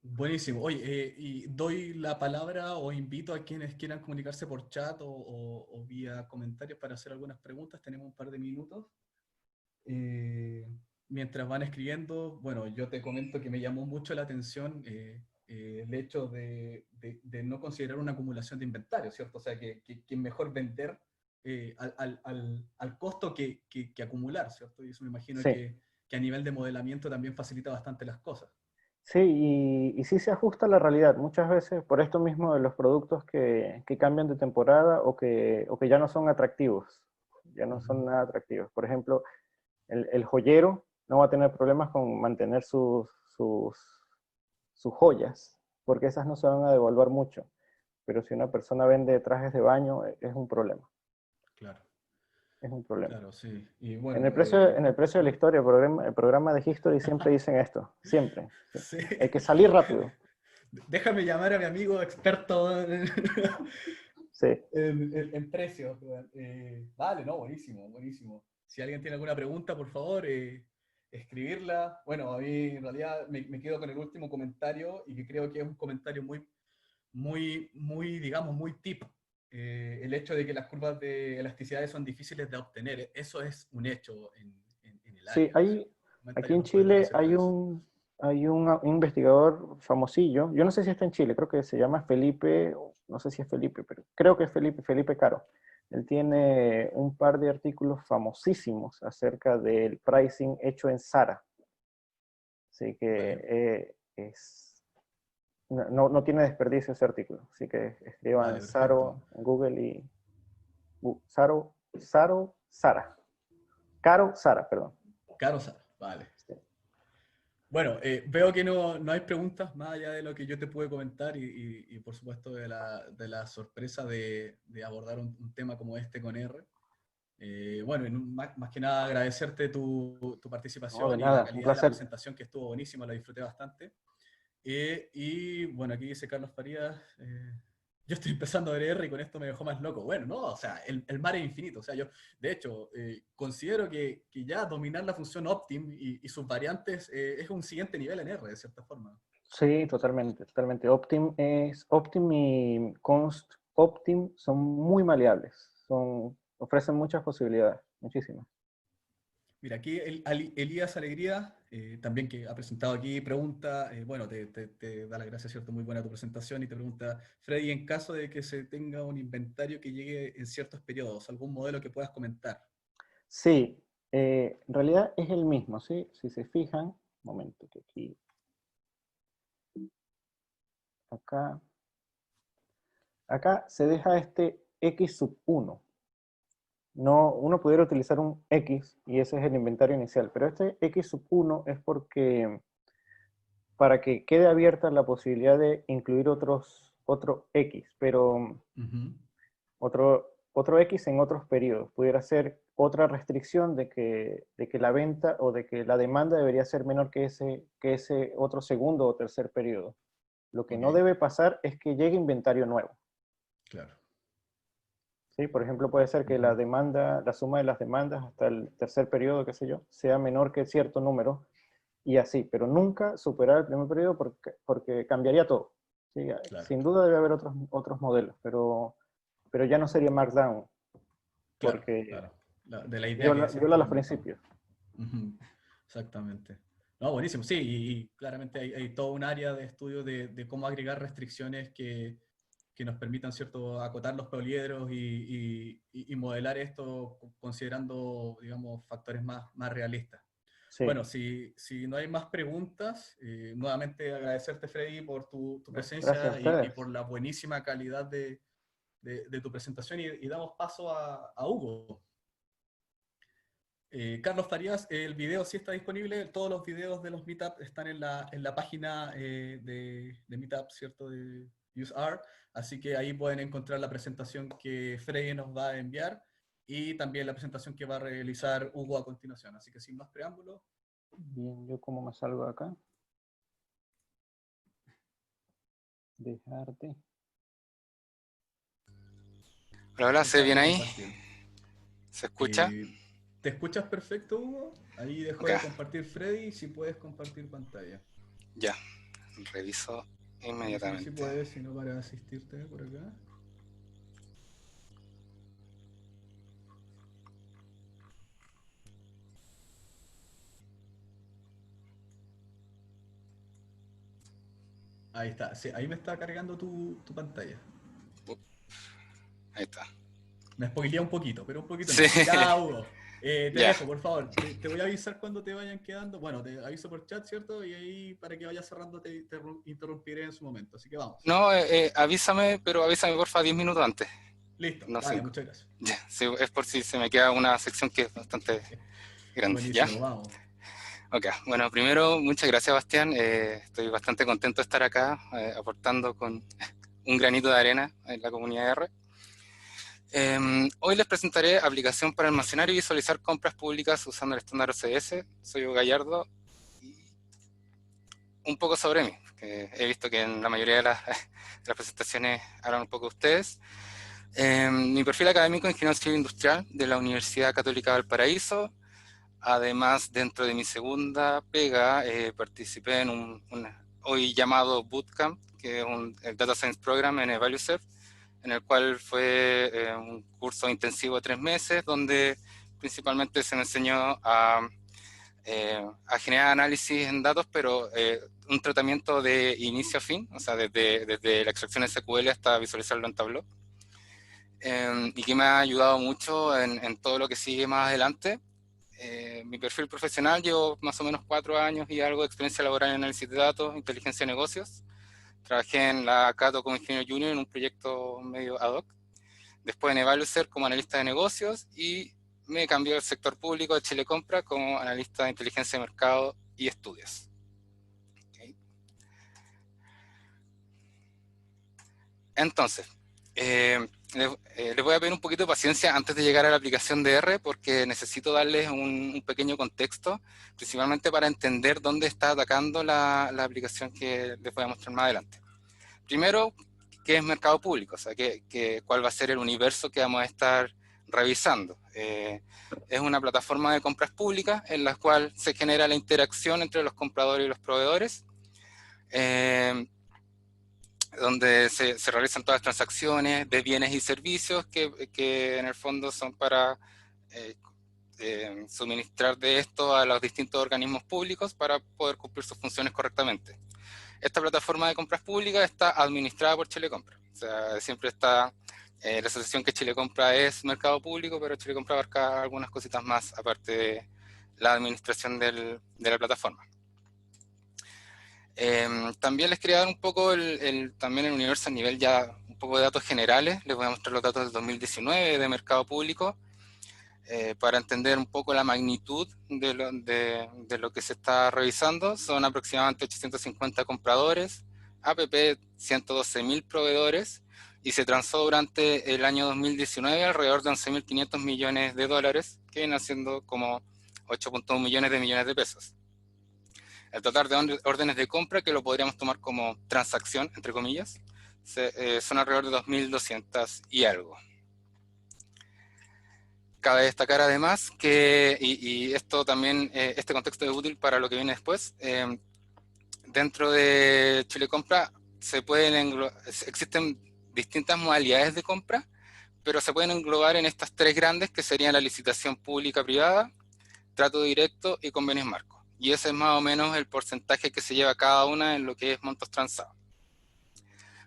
Buenísimo. Oye, y doy la palabra o invito a quienes quieran comunicarse por chat o vía comentarios para hacer algunas preguntas. Tenemos un par de minutos. Eh, Mientras van escribiendo, bueno, yo te comento que me llamó mucho la atención el hecho de no considerar una acumulación de inventario, ¿cierto? O sea, que mejor vender al costo que acumular, ¿cierto? Y eso me imagino Sí, que a nivel de modelamiento también facilita bastante las cosas. sí, y sí se ajusta a la realidad. Muchas veces, por esto mismo de los productos que cambian de temporada o que ya no son atractivos, ya no son Ujú. nada atractivos. Por ejemplo, el joyero no va a tener problemas con mantener sus joyas, porque esas no se van a devaluar mucho. Pero si una persona vende trajes de baño, es un problema. Claro, Es un problema. claro, sí. Y En el bueno, precio, en el precio de la historia, el programa de History siempre dicen esto, siempre. Sí. sí. Hay que salir rápido. Déjame llamar a mi amigo experto Sí. en precios. Weón. Vale, no, buenísimo, buenísimo. Si alguien tiene alguna pregunta, por favor, escribirla. Bueno, a mí en realidad me quedo con el último comentario y que creo que es un comentario muy, digamos, muy tip. El hecho de que las curvas de elasticidad son difíciles de obtener, eso es un hecho en el Sí, área. No sé, ¿qué aquí comentario en nos puedes dar Chile acerca de eso? hay un investigador famosillo, yo no sé si está en Chile, creo que se llama Felipe, no sé si es Felipe, pero creo que es Felipe Caro. Él tiene un par de artículos famosísimos acerca del pricing hecho en Sara. Así Vale, que no tiene desperdicio ese artículo. Así que escriban vale, perfecto. Saro en Google y Sara. Caro Sara, perdón. Caro Sara, vale. Sí. Bueno, veo que no hay preguntas más allá de lo que yo te pude comentar y por supuesto de la sorpresa de abordar un tema como este con R. Bueno, más que nada agradecerte tu No, de participación y la nada, un calidad de la placer. presentación que estuvo buenísima, la disfruté bastante. Y bueno, aquí dice Carlos Farías, yo estoy empezando a ver R y con esto me dejó más loco. Bueno, no, o sea, el mar es infinito. O sea, yo, de hecho, considero que ya dominar la función Optim y sus variantes es un siguiente nivel en R, de cierta forma. Sí, totalmente, totalmente. Optim y Const Optim son muy maleables. Ofrecen muchas posibilidades, muchísimas. Mira, aquí Elías Alegría, también que ha presentado aquí, pregunta, bueno, te da las gracias, ¿cierto? Muy buena tu presentación y te pregunta, Freddy, en caso de que se tenga un inventario que llegue en ciertos periodos, ¿algún modelo que puedas comentar? Sí, en realidad es el mismo, ¿sí? Si se fijan, un momento que aquí, acá, acá se deja este X sub 1. No, uno pudiera utilizar un X y ese es el inventario inicial, pero este X sub 1 es porque para que quede abierta la posibilidad de incluir otro X, pero Ujú. otro X en otros periodos. Pudiera ser otra restricción de que la venta o de que la demanda debería ser menor que ese otro segundo o tercer periodo. Lo que Ok, no debe pasar es que llegue inventario nuevo. claro. ¿Sí? Por ejemplo, puede ser que Ujú. la demanda, la suma de las demandas hasta el tercer periodo, qué sé yo, sea menor que cierto número y así, pero nunca superar el primer periodo porque cambiaría todo. ¿Sí? Claro, Sin duda debe haber otros modelos, pero ya no sería Markdown, claro, porque claro. De la idea que decías viola tú los también. principios. Ujú. Exactamente. No, buenísimo, sí, y claramente hay todo un área de estudio de cómo agregar restricciones que nos permitan, ¿cierto?, acotar los poliedros y modelar esto considerando, digamos, factores más realistas. Sí, Bueno, si no hay más preguntas, nuevamente agradecerte, Freddy, por tu gracias a presencia y por ustedes. la buenísima calidad de tu presentación y damos paso a Hugo. Carlos Farías, el video sí está disponible, todos los videos de los Meetup están en la página de Meetup, ¿cierto? De UseR, así que ahí pueden encontrar la presentación que Frey nos va a enviar y también la presentación que va a realizar Hugo a continuación. Así que sin más preámbulos. Bien, ¿yo cómo me salgo de acá? Dejarte. Hola, hola, ¿se ve bien Dejarte ahí? compartir. ¿Se escucha? Eh, ¿Te escuchas perfecto, Hugo? Ahí dejo Ok, de compartir Freddy, si puedes compartir pantalla. ya, reviso Avísame si inmediatamente. puedes, si no para asistirte por acá. Ahí está, sí, ahí me está cargando tu pantalla. Uh, ahí está. Me spoileé un poquito, pero un poquito Sí, nomás. Ya, Hugo, te ya. dejo, por favor. Te voy a avisar cuando te vayan quedando. Bueno, te aviso por chat, ¿cierto? Y ahí para que vayas cerrando te interrumpiré en su momento. Así que vamos. No, avísame, pero avísame porfa 10 minutos antes, Listo, no dale, 5. muchas gracias. Ya, sí, es por si se me queda una sección que es bastante grande, ¿ya? Buenísimo, vamos. Ok, bueno, primero, muchas gracias, Bastián. Estoy bastante contento de estar acá, aportando con un granito de arena en la comunidad R. Hoy les presentaré aplicación para almacenar y visualizar compras públicas usando el estándar OCS. Soy Hugo Gallardo y un poco sobre mí, que he visto que en la mayoría de las presentaciones hablan un poco de ustedes. Mi perfil académico es ingeniero civil industrial de la Universidad Católica de Valparaíso. Además, dentro de mi segunda pega, participé en un hoy llamado Bootcamp, que es el Data Science Program en Evalueserve, en el cual fue un curso intensivo de 3 meses, donde principalmente se me enseñó a generar análisis en datos, pero un tratamiento de inicio a fin, o sea, desde la extracción SQL hasta visualizarlo en Tableau, y que me ha ayudado mucho en todo lo que sigue más adelante. Mi perfil profesional, llevo más o menos 4 años y algo de experiencia laboral en análisis de datos, inteligencia de negocios. Trabajé en la Cato como ingeniero junior en un proyecto medio ad hoc. Después en Evalueser como analista de negocios y me cambió al sector público de Chile Compra como analista de inteligencia de mercado y estudios. Okay. Entonces, les voy a pedir un poquito de paciencia antes de llegar a la aplicación de R, porque necesito darles un pequeño contexto, principalmente para entender dónde está atacando la aplicación que les voy a mostrar más adelante. Primero, ¿qué es mercado público? O sea, ¿cuál va a ser el universo que vamos a estar revisando? Es una plataforma de compras públicas en la cual se genera la interacción entre los compradores y los proveedores, donde se realizan todas las transacciones de bienes y servicios que en el fondo son para suministrar de esto a los distintos organismos públicos para poder cumplir sus funciones correctamente. Esta plataforma de compras públicas está administrada por Chile Compra. O sea, siempre está la asociación que Chile Compra es mercado público, pero Chile Compra abarca algunas cositas más aparte de la administración de la plataforma. También les quería dar un poco también el universo a nivel ya un poco de datos generales. Les voy a mostrar los datos del 2019 de mercado público para entender un poco la magnitud de lo que se está revisando. Son aproximadamente 850 compradores, APP 112.000 proveedores, y se transó durante el año 2019 alrededor de 11.500 millones de dólares, que vienen siendo como 8.1 millones de pesos. El total de órdenes de compra, que lo podríamos tomar como transacción, entre comillas, son alrededor de 2.200 y algo. Cabe destacar además que, y esto también, este contexto es útil para lo que viene después, dentro de Chile Compra existen distintas modalidades de compra, pero se pueden englobar en estas tres grandes, que serían la licitación pública-privada, trato directo y convenios marcos. Y ese es más o menos el porcentaje que se lleva cada una en lo que es montos transados.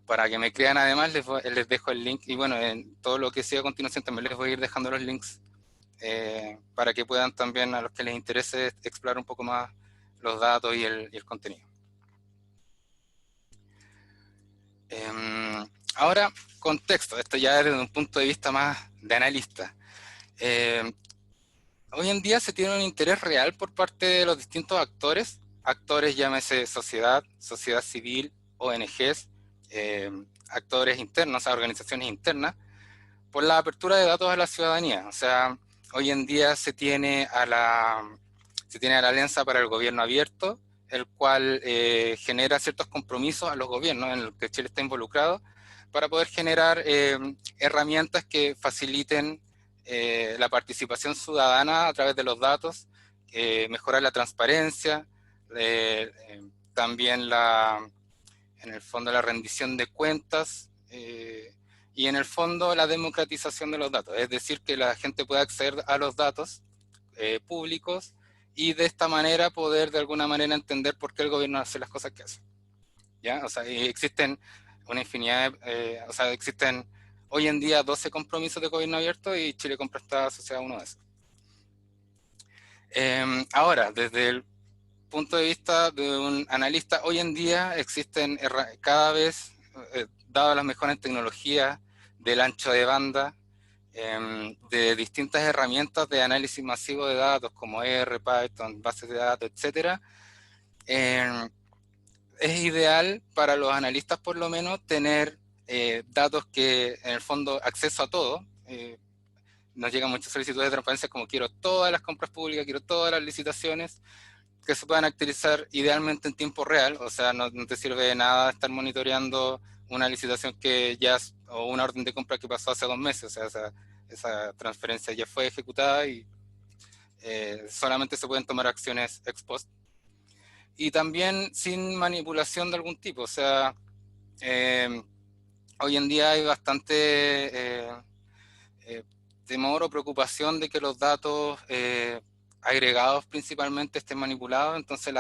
Para que me crean además, les dejo el link, y bueno, en todo lo que siga a continuación también les voy a ir dejando los links para que puedan también, a los que les interese, explorar un poco más los datos y el contenido. Ahora, contexto, esto ya desde un punto de vista más de analista. Hoy en día se tiene un interés real por parte de los distintos actores, llámese sociedad civil, ONGs, actores internos, o sea, organizaciones internas, por la apertura de datos a la ciudadanía. O sea, hoy en día se tiene a la Alianza para el Gobierno Abierto, el cual genera ciertos compromisos a los gobiernos en los que Chile está involucrado, para poder generar herramientas que faciliten la participación ciudadana a través de los datos, mejorar la transparencia, también en el fondo la rendición de cuentas, y en el fondo la democratización de los datos, es decir, que la gente pueda acceder a los datos públicos y de esta manera poder de alguna manera entender por qué el gobierno hace las cosas que hace. ¿Ya? O sea, y existen una infinidad o sea, existen hoy en día 12 compromisos de gobierno abierto y Chile Compra está asociado a uno de esos. Ahora, desde el punto de vista de un analista, hoy en día existen cada vez, dadas las mejores tecnologías del ancho de banda, de distintas herramientas de análisis masivo de datos como R, Python, bases de datos, etc. Es ideal para los analistas por lo menos tener datos que en el fondo acceso a todo. Nos llegan muchas solicitudes de transparencia como quiero todas las compras públicas, quiero todas las licitaciones, que se puedan actualizar idealmente en tiempo real. O sea, no te sirve de nada estar monitoreando una licitación o una orden de compra que pasó hace 2 meses. O sea, esa transferencia ya fue ejecutada y solamente se pueden tomar acciones ex post. Y también sin manipulación de algún tipo. O sea, hoy en día hay bastante temor o preocupación de que los datos agregados principalmente estén manipulados. Entonces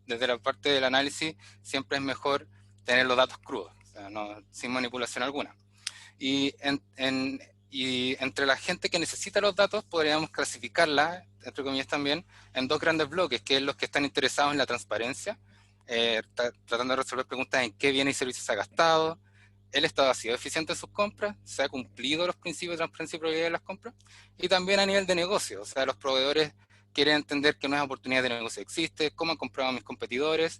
desde la parte del análisis siempre es mejor tener los datos crudos, o sea, sin manipulación alguna. Y entre la gente que necesita los datos podríamos clasificarla, entre comillas también, en 2 grandes bloques, que es los que están interesados en la transparencia, tratando de resolver preguntas en qué bienes y servicios se ha gastado, el Estado ha sido eficiente en sus compras, se ha cumplido los principios de transparencia y probabilidad de las compras, y también a nivel de negocio. O sea, los proveedores quieren entender que nuevas oportunidades de negocio existen, cómo han comprado mis competidores,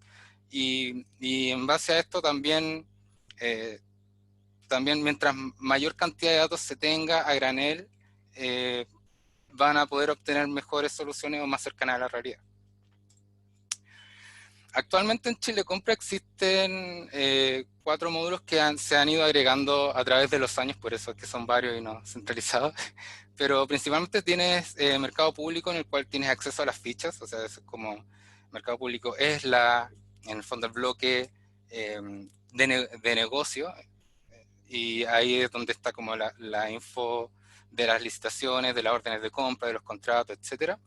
y en base a esto también mientras mayor cantidad de datos se tenga a granel, van a poder obtener mejores soluciones o más cercanas a la realidad. Actualmente en Chile Compra existen 4 módulos que se han ido agregando a través de los años, por eso es que son varios y no centralizados, pero principalmente tienes mercado público, en el cual tienes acceso a las fichas. O sea, es como mercado público es en el fondo el bloque de negocio, y ahí es donde está como la info de las licitaciones, de las órdenes de compra, de los contratos, etc.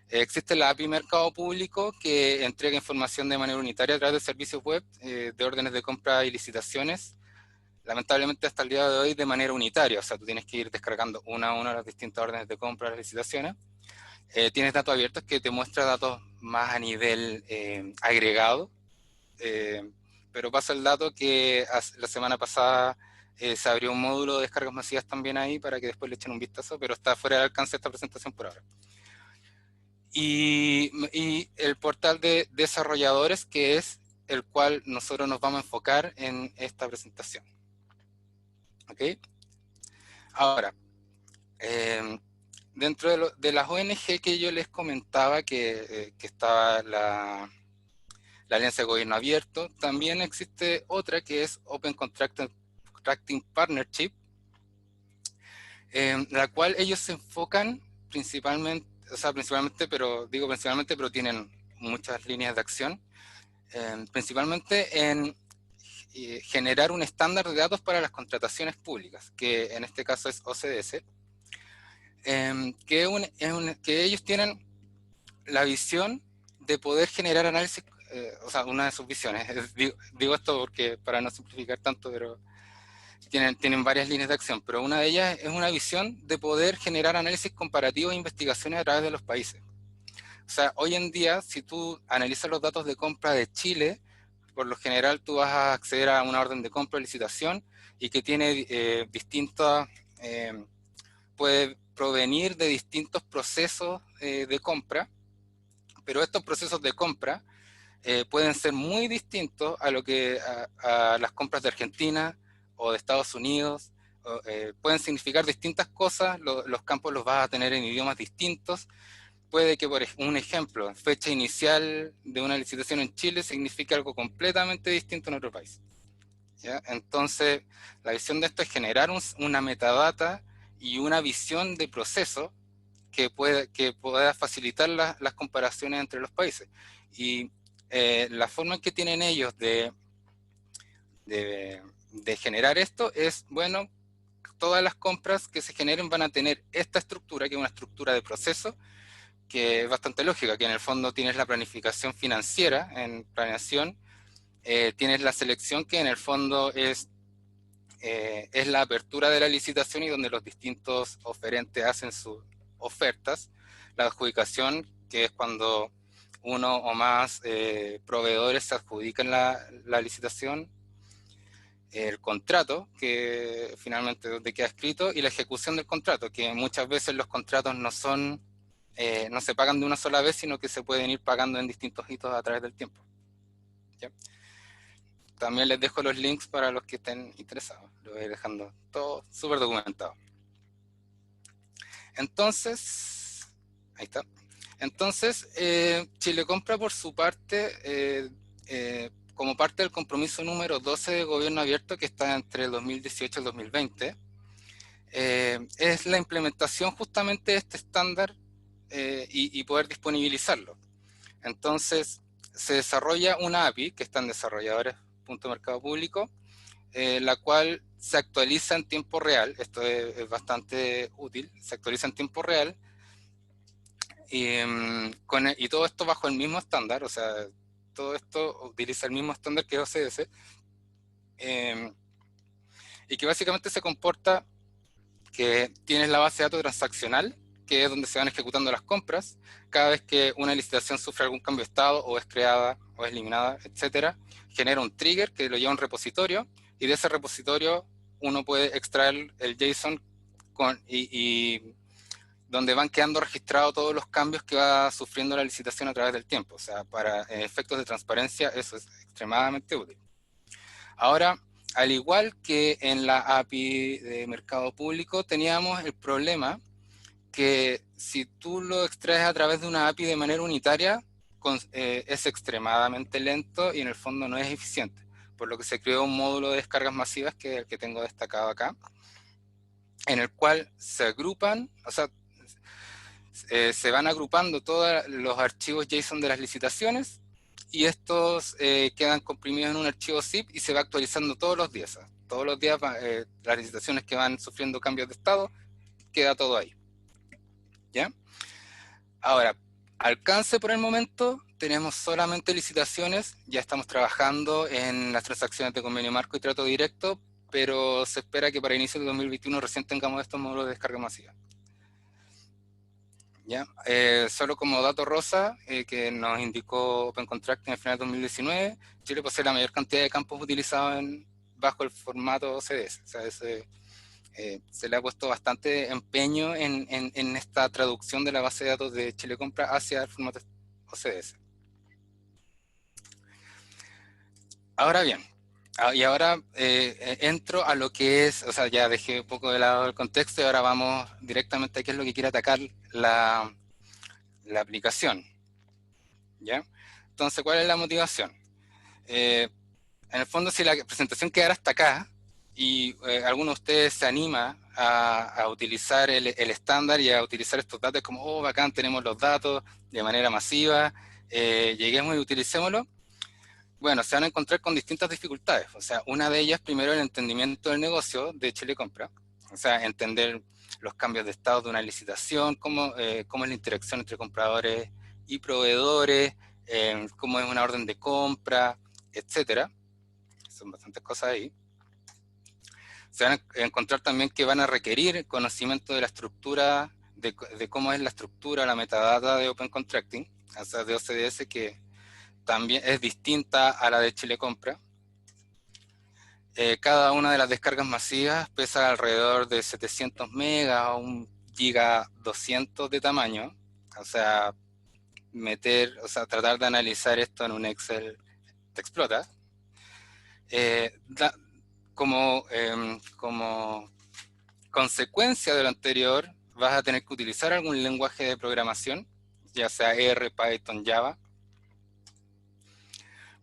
Existe la API Mercado Público, que entrega información de manera unitaria a través de servicios web, de órdenes de compra y licitaciones, lamentablemente hasta el día de hoy de manera unitaria, o sea, tú tienes que ir descargando una a una las distintas órdenes de compra, las licitaciones. Tienes datos abiertos que te muestra datos más a nivel agregado, pero pasa el dato que la semana pasada se abrió un módulo de descargas masivas también ahí para que después le echen un vistazo, pero está fuera del alcance de esta presentación por ahora. Y el portal de desarrolladores, que es el cual nosotros nos vamos a enfocar en esta presentación. ¿Ok? Ahora, dentro de las ONG que yo les comentaba que estaba la Alianza de Gobierno Abierto, también existe otra que es Open Contracting Partnership, la cual ellos se enfocan principalmente, pero tienen muchas líneas de acción, principalmente en generar un estándar de datos para las contrataciones públicas, que en este caso es OCDS, que ellos tienen la visión de poder generar análisis, o sea, una de sus visiones, digo esto porque para no simplificar tanto, pero tienen varias líneas de acción, pero una de ellas es una visión de poder generar análisis comparativos e investigaciones a través de los países. O sea, hoy en día, si tú analizas los datos de compra de Chile, por lo general tú vas a acceder a una orden de compra o licitación y que tiene puede provenir de distintos procesos de compra, pero estos procesos de compra pueden ser muy distintos a a las compras de Argentina o de Estados Unidos, pueden significar distintas cosas, los campos los vas a tener en idiomas distintos. Puede que, por un ejemplo, fecha inicial de una licitación en Chile signifique algo completamente distinto en otro país, ¿ya? Entonces, la visión de esto es generar una metadata y una visión de proceso que pueda facilitar las comparaciones entre los países. Y la forma en que tienen ellos de generar esto es, bueno, todas las compras que se generen van a tener esta estructura, que es una estructura de proceso, que es bastante lógica, que en el fondo tienes la planificación financiera en planeación, tienes la selección, que en el fondo es la apertura de la licitación y donde los distintos oferentes hacen sus ofertas, la adjudicación, que es cuando uno o más proveedores se adjudican la licitación, el contrato, que finalmente donde queda escrito, y la ejecución del contrato, que muchas veces los contratos no se pagan de una sola vez, sino que se pueden ir pagando en distintos hitos a través del tiempo. ¿Ya? También les dejo los links para los que estén interesados. Lo voy dejando todo súper documentado. Entonces, ahí está. Entonces, Chile Compra, por su parte, como parte del compromiso número 12 de Gobierno Abierto, que está entre el 2018 y el 2020, es la implementación justamente de este estándar y poder disponibilizarlo. Entonces, se desarrolla una API, que está en desarrolladores.mercado público, la cual se actualiza en tiempo real. Esto es bastante útil, se actualiza en tiempo real, y todo esto bajo el mismo estándar, o sea, todo esto utiliza el mismo estándar que OCDS, y que básicamente se comporta que tienes la base de datos transaccional, que es donde se van ejecutando las compras. Cada vez que una licitación sufre algún cambio de estado, o es creada, o es eliminada, etcétera, genera un trigger que lo lleva a un repositorio, y de ese repositorio uno puede extraer el JSON y donde van quedando registrados todos los cambios que va sufriendo la licitación a través del tiempo. O sea, para efectos de transparencia eso es extremadamente útil. Ahora, al igual que en la API de mercado público, teníamos el problema que si tú lo extraes a través de una API de manera unitaria, es extremadamente lento y en el fondo no es eficiente. Por lo que se creó un módulo de descargas masivas, que es el que tengo destacado acá, en el cual se agrupan, o sea, se van agrupando todos los archivos JSON de las licitaciones, y estos quedan comprimidos en un archivo zip y se va actualizando todos los días. Todos los días las licitaciones que van sufriendo cambios de estado queda todo ahí. ¿Ya? Ahora, alcance por el momento, tenemos solamente licitaciones, ya estamos trabajando en las transacciones de convenio marco y trato directo, pero se espera que para inicio de 2021 recién tengamos estos módulos de descarga masiva. ¿Ya? Solo como dato rosa, que nos indicó Open Contracting en el final de 2019, Chile posee la mayor cantidad de campos utilizados bajo el formato OCDS. O sea, se le ha puesto bastante empeño en esta traducción de la base de datos de Chile Compra hacia el formato OCDS. Ahora bien, y ahora entro a lo que es, o sea, ya dejé un poco de lado el contexto y ahora vamos directamente a qué es lo que quiere atacar la aplicación. ¿Ya? Entonces, ¿cuál es la motivación? En el fondo, si la presentación quedara hasta acá y alguno de ustedes se anima a utilizar el estándar y a utilizar estos datos como, oh, bacán, tenemos los datos de manera masiva, lleguemos y utilicémoslo, bueno, se van a encontrar con distintas dificultades. O sea, una de ellas, primero, el entendimiento del negocio de Chile Compra. O sea, entender los cambios de estado de una licitación, cómo es la interacción entre compradores y proveedores, cómo es una orden de compra, etcétera. Son bastantes cosas ahí. Se van a encontrar también que van a requerir conocimiento de la estructura, de cómo es la estructura, la metadata de Open Contracting, o sea, de OCDS, que también es distinta a la de Chile Compra. Cada una de las descargas masivas pesa alrededor de 700 megas o 1 giga 200 de tamaño. O sea, tratar de analizar esto en un Excel te explota. Como consecuencia de lo anterior, vas a tener que utilizar algún lenguaje de programación, ya sea R, Python, Java.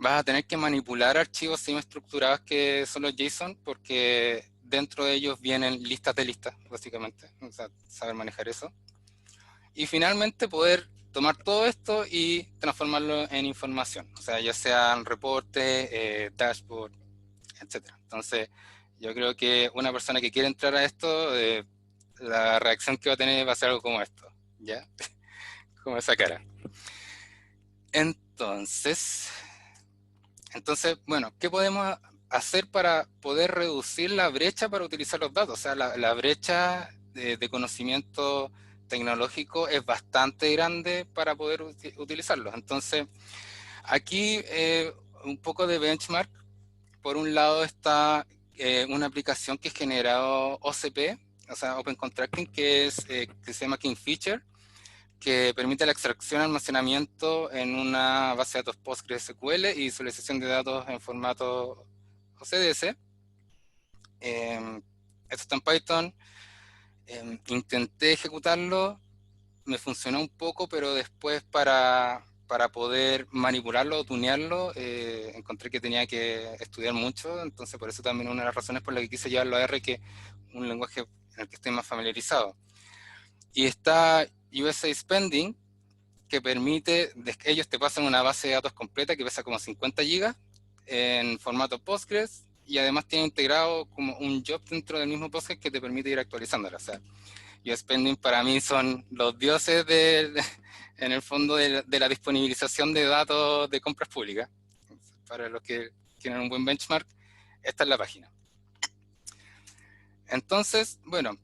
Vas a tener que manipular archivos semiestructurados que son los JSON, porque dentro de ellos vienen listas de listas, básicamente. O sea, saber manejar eso. Y finalmente poder tomar todo esto y transformarlo en información. O sea, ya sean reportes, dashboard, etc. Entonces, yo creo que una persona que quiere entrar a esto, la reacción que va a tener va a ser algo como esto, ¿ya? Como esa cara. Entonces, bueno, ¿qué podemos hacer para poder reducir la brecha para utilizar los datos? O sea, la brecha de conocimiento tecnológico es bastante grande para poder utilizarlos. Entonces, aquí un poco de benchmark. Por un lado está una aplicación que es generado OCP, o sea, Open Contracting, que se llama Kingfisher, que permite la extracción y almacenamiento en una base de datos PostgreSQL y visualización de datos en formato OCDS. Esto está en Python. Intenté ejecutarlo, me funcionó un poco, pero después para poder manipularlo o tunearlo, encontré que tenía que estudiar mucho, entonces por eso también una de las razones por las que quise llevarlo a R, que un lenguaje en el que estoy más familiarizado. Y está USA Spending, que permite, ellos te pasan una base de datos completa que pesa como 50 gigas en formato Postgres, y además tiene integrado como un job dentro del mismo Postgres que te permite ir actualizándola. O sea, USA Spending para mí son los dioses en el fondo de la disponibilización de datos de compras públicas. Para los que tienen un buen benchmark, esta es la página. Entonces, bueno,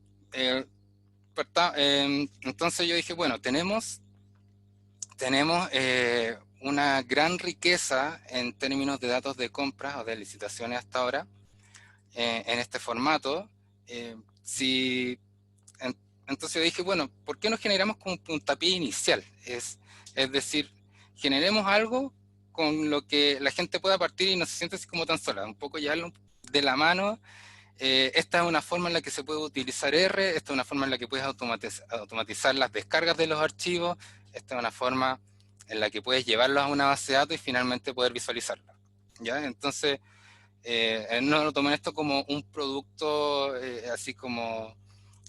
entonces yo dije, bueno, tenemos una gran riqueza en términos de datos de compras o de licitaciones hasta ahora en este formato. Entonces yo dije, bueno, ¿por qué no generamos como un puntapié inicial? Es decir, generemos algo con lo que la gente pueda partir y no se siente así como tan sola, un poco llevarlo de la mano. Esta es una forma en la que se puede utilizar R, esta es una forma en la que puedes automatizar las descargas de los archivos, esta es una forma en la que puedes llevarlos a una base de datos y finalmente poder visualizarlos, ¿ya? Entonces, no lo tomen esto como un producto así como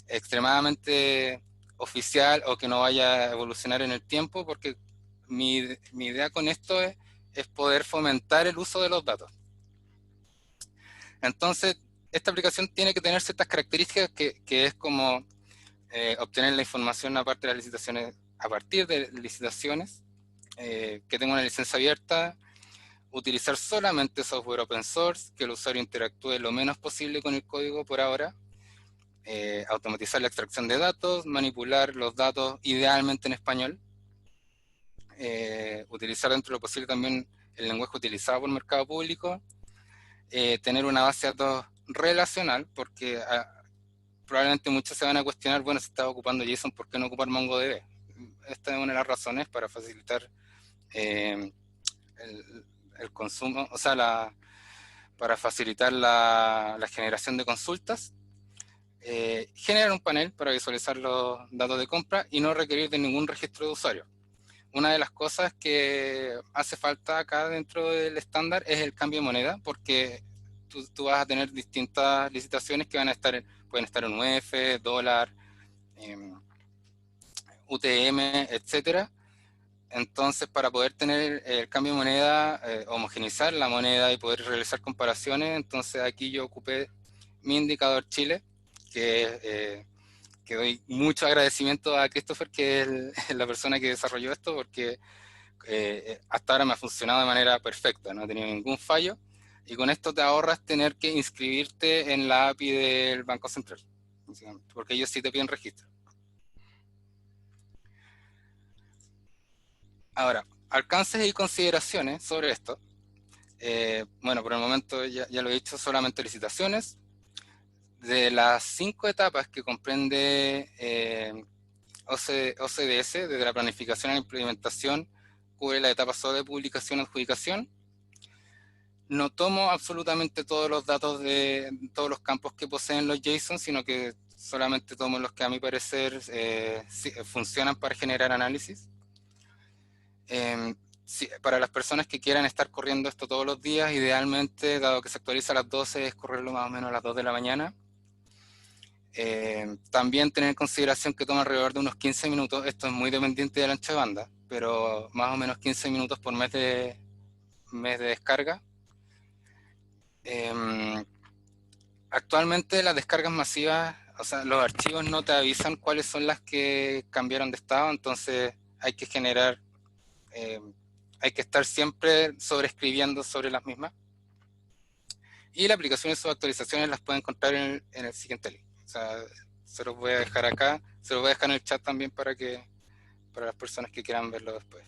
extremadamente oficial o que no vaya a evolucionar en el tiempo, porque mi idea con esto es poder fomentar el uso de los datos. Entonces, esta aplicación tiene que tener ciertas características que es como obtener la información a partir de licitaciones, que tenga una licencia abierta, utilizar solamente software open source, que el usuario interactúe lo menos posible con el código por ahora, automatizar la extracción de datos, manipular los datos idealmente en español, utilizar dentro de lo posible también el lenguaje utilizado por el mercado público, tener una base de datos relacional, porque probablemente muchos se van a cuestionar, bueno, si estás ocupando JSON, ¿por qué no ocupar MongoDB? Esta es una de las razones para facilitar el consumo, o sea, para facilitar la generación de consultas, generar un panel para visualizar los datos de compra y no requerir de ningún registro de usuario. Una de las cosas que hace falta acá dentro del estándar es el cambio de moneda, porque tú vas a tener distintas licitaciones que pueden estar en UF, dólar, UTM, etcétera. Entonces, para poder tener el cambio de moneda, homogeneizar la moneda y poder realizar comparaciones, entonces aquí yo ocupé mi indicador Chile, que doy mucho agradecimiento a Christopher, que es la persona que desarrolló esto, porque hasta ahora me ha funcionado de manera perfecta, no he tenido ningún fallo, y con esto te ahorras tener que inscribirte en la API del Banco Central, porque ellos sí te piden registro. Ahora, alcances y consideraciones sobre esto. Bueno, por el momento ya lo he dicho, solamente licitaciones. De las 5 etapas que comprende OCDS, desde la planificación a la implementación, cubre la etapa solo de publicación y adjudicación. No tomo absolutamente todos los datos de todos los campos que poseen los JSON, sino que solamente tomo los que a mi parecer funcionan para generar análisis. Sí, para las personas que quieran estar corriendo esto todos los días, idealmente, dado que se actualiza a las 12, es correrlo más o menos a las 2 de la mañana. También tener en consideración que toma alrededor de unos 15 minutos, esto es muy dependiente del ancho de banda, pero más o menos 15 minutos por mes de descarga. Actualmente las descargas masivas, o sea, los archivos no te avisan cuáles son las que cambiaron de estado, entonces hay que generar, hay que estar siempre sobreescribiendo sobre las mismas. Y la aplicación y sus actualizaciones las pueden encontrar en el siguiente link. O sea, se los voy a dejar acá, se los voy a dejar en el chat también para las personas que quieran verlo después.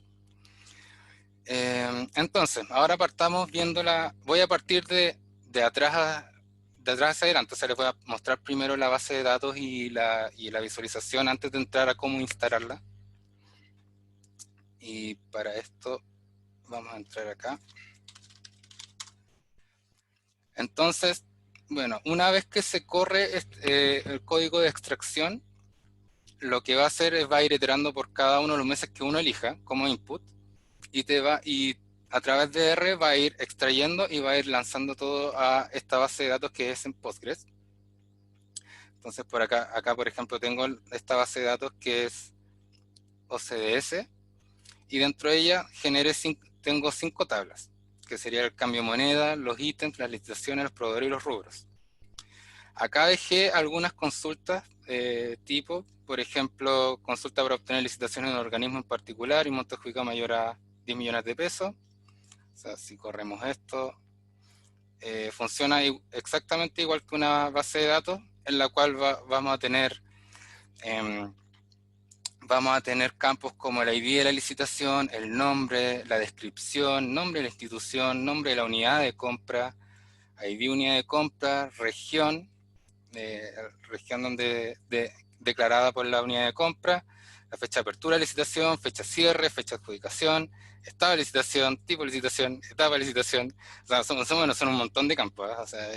Entonces, ahora partamos viéndola. Voy a partir de atrás hacia adelante. O sea, les voy a mostrar primero la base de datos y la visualización antes de entrar a cómo instalarla. Y para esto vamos a entrar acá. Entonces, bueno, una vez que se corre el código de extracción, lo que va a hacer es va a ir iterando por cada uno de los meses que uno elija como input, y a través de R va a ir extrayendo y va a ir lanzando todo a esta base de datos que es en Postgres. Entonces por acá por ejemplo tengo esta base de datos que es OCDS, y dentro de ella tengo 5 tablas, que sería el cambio de moneda, los ítems, las licitaciones, los proveedores y los rubros. Acá dejé algunas consultas tipo, por ejemplo, consulta para obtener licitaciones de un organismo en particular y monto adjudicado mayor a 10 millones de pesos. O sea, si corremos esto, funciona exactamente igual que una base de datos, en la cual vamos a tener campos como el ID de la licitación, el nombre, la descripción, nombre de la institución, nombre de la unidad de compra, ID unidad de compra, región declarada por la unidad de compra, la fecha de apertura de licitación, fecha de cierre, fecha de adjudicación, estado de licitación, tipo de licitación, etapa de licitación. O sea, son un montón de campos. O sea,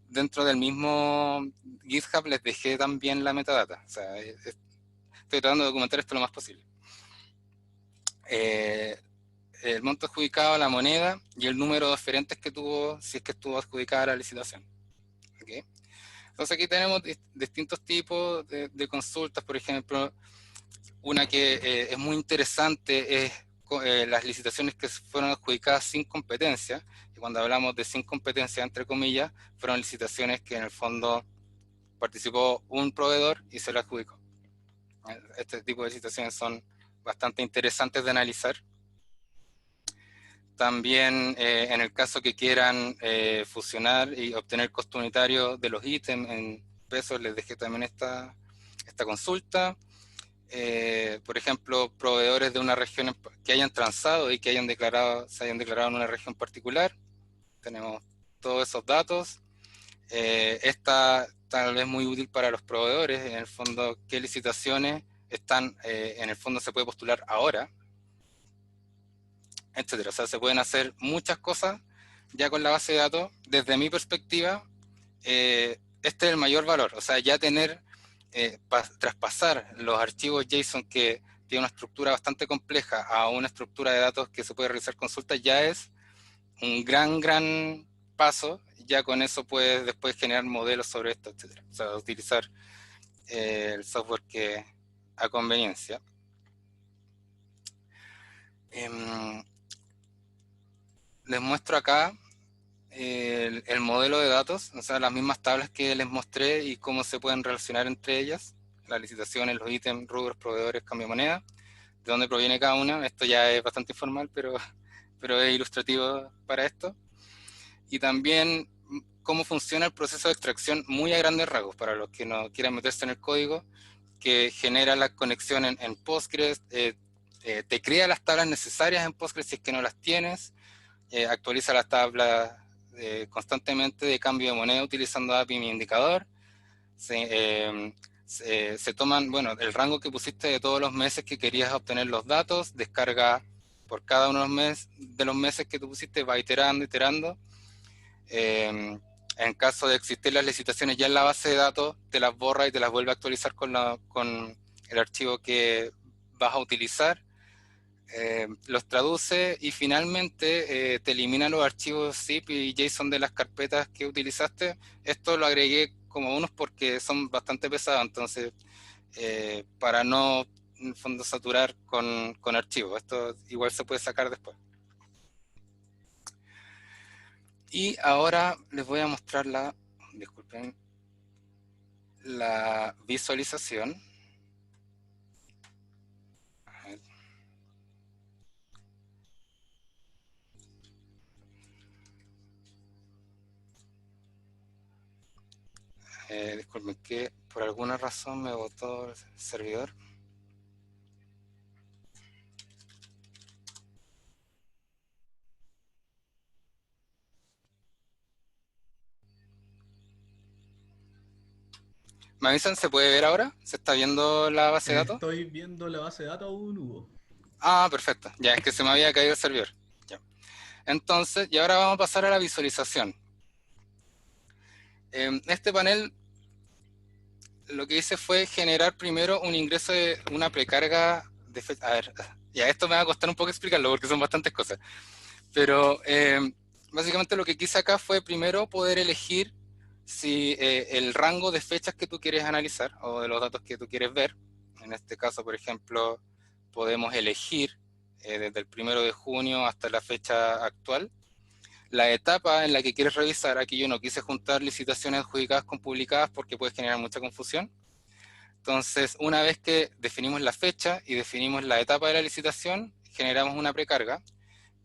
dentro del mismo GitHub les dejé también la metadata. O sea, estoy tratando de documentar esto lo más posible. El monto adjudicado, la moneda y el número de oferentes que tuvo, si es que estuvo adjudicada la licitación. ¿Okay? Entonces aquí tenemos distintos tipos de consultas. Por ejemplo, una que es muy interesante es las licitaciones que fueron adjudicadas sin competencia. Y cuando hablamos de sin competencia, entre comillas, fueron licitaciones que en el fondo participó un proveedor y se lo adjudicó. Este tipo de situaciones son bastante interesantes de analizar. También en el caso que quieran fusionar y obtener costo unitario de los ítems en pesos, les dejé también esta consulta. Por ejemplo, proveedores de una región que hayan transado y que se hayan declarado en una región particular. Tenemos todos esos datos. Esta tal vez muy útil para los proveedores, en el fondo, qué licitaciones están, en el fondo se puede postular ahora, etcétera. O sea, se pueden hacer muchas cosas ya con la base de datos. Desde mi perspectiva, este es el mayor valor. O sea, ya tener, traspasar los archivos JSON que tiene una estructura bastante compleja a una estructura de datos que se puede realizar consultas, ya es un gran paso. Ya con eso puedes después generar modelos sobre esto, etcétera. O sea, utilizar el software que a conveniencia. Les muestro acá el modelo de datos, o sea, las mismas tablas que les mostré y cómo se pueden relacionar entre ellas, las licitaciones, los ítems, rubros, proveedores, cambio de moneda, de dónde proviene cada una. Esto ya es bastante informal, pero es ilustrativo para esto. Y también cómo funciona el proceso de extracción muy a grandes rasgos, para los que no quieran meterse en el código, que genera la conexión en Postgres, te crea las tablas necesarias en Postgres si es que no las tienes, actualiza las tablas constantemente de cambio de moneda utilizando API Mi Indicador. Se toman, bueno, el rango que pusiste de todos los meses que querías obtener los datos, descarga por cada uno de los meses que tú pusiste, va iterando. En caso de existir las licitaciones ya en la base de datos, te las borra y te las vuelve a actualizar con el archivo que vas a utilizar. Los traduce y finalmente te elimina los archivos zip y JSON de las carpetas que utilizaste. Esto lo agregué como unos porque son bastante pesados, entonces para no en el fondo saturar con archivos. Esto igual se puede sacar después. Y ahora les voy a mostrar la visualización. Disculpen que por alguna razón me botó el servidor. ¿Me avisan? ¿Se puede ver ahora? ¿Se está viendo la base de datos? Estoy viendo la base de datos aún, Hugo. Ah, perfecto. Ya, es que se me había caído el servidor. Ya. Entonces, y ahora vamos a pasar a la visualización. Este panel lo que hice fue generar primero un ingreso de una precarga de fecha. A ver, ya esto me va a costar un poco explicarlo porque son bastantes cosas. Pero básicamente lo que quise acá fue primero poder elegir si el rango de fechas que tú quieres analizar o de los datos que tú quieres ver. En este caso, por ejemplo, podemos elegir desde el 1 de junio hasta la fecha actual. La etapa en la que quieres revisar, aquí yo no quise juntar licitaciones adjudicadas con publicadas porque puede generar mucha confusión. Entonces, una vez que definimos la fecha y definimos la etapa de la licitación, generamos una precarga,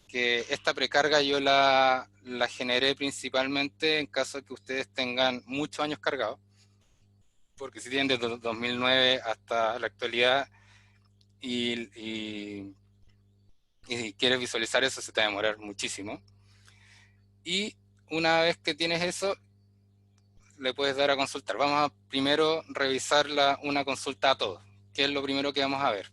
que esta precarga yo la generé principalmente en caso de que ustedes tengan muchos años cargados, porque si tienen desde 2009 hasta la actualidad y quieres visualizar eso, se te va a demorar muchísimo. Y una vez que tienes eso, le puedes dar a consultar. Vamos a primero revisar una consulta a todos. ¿Qué es lo primero que vamos a ver?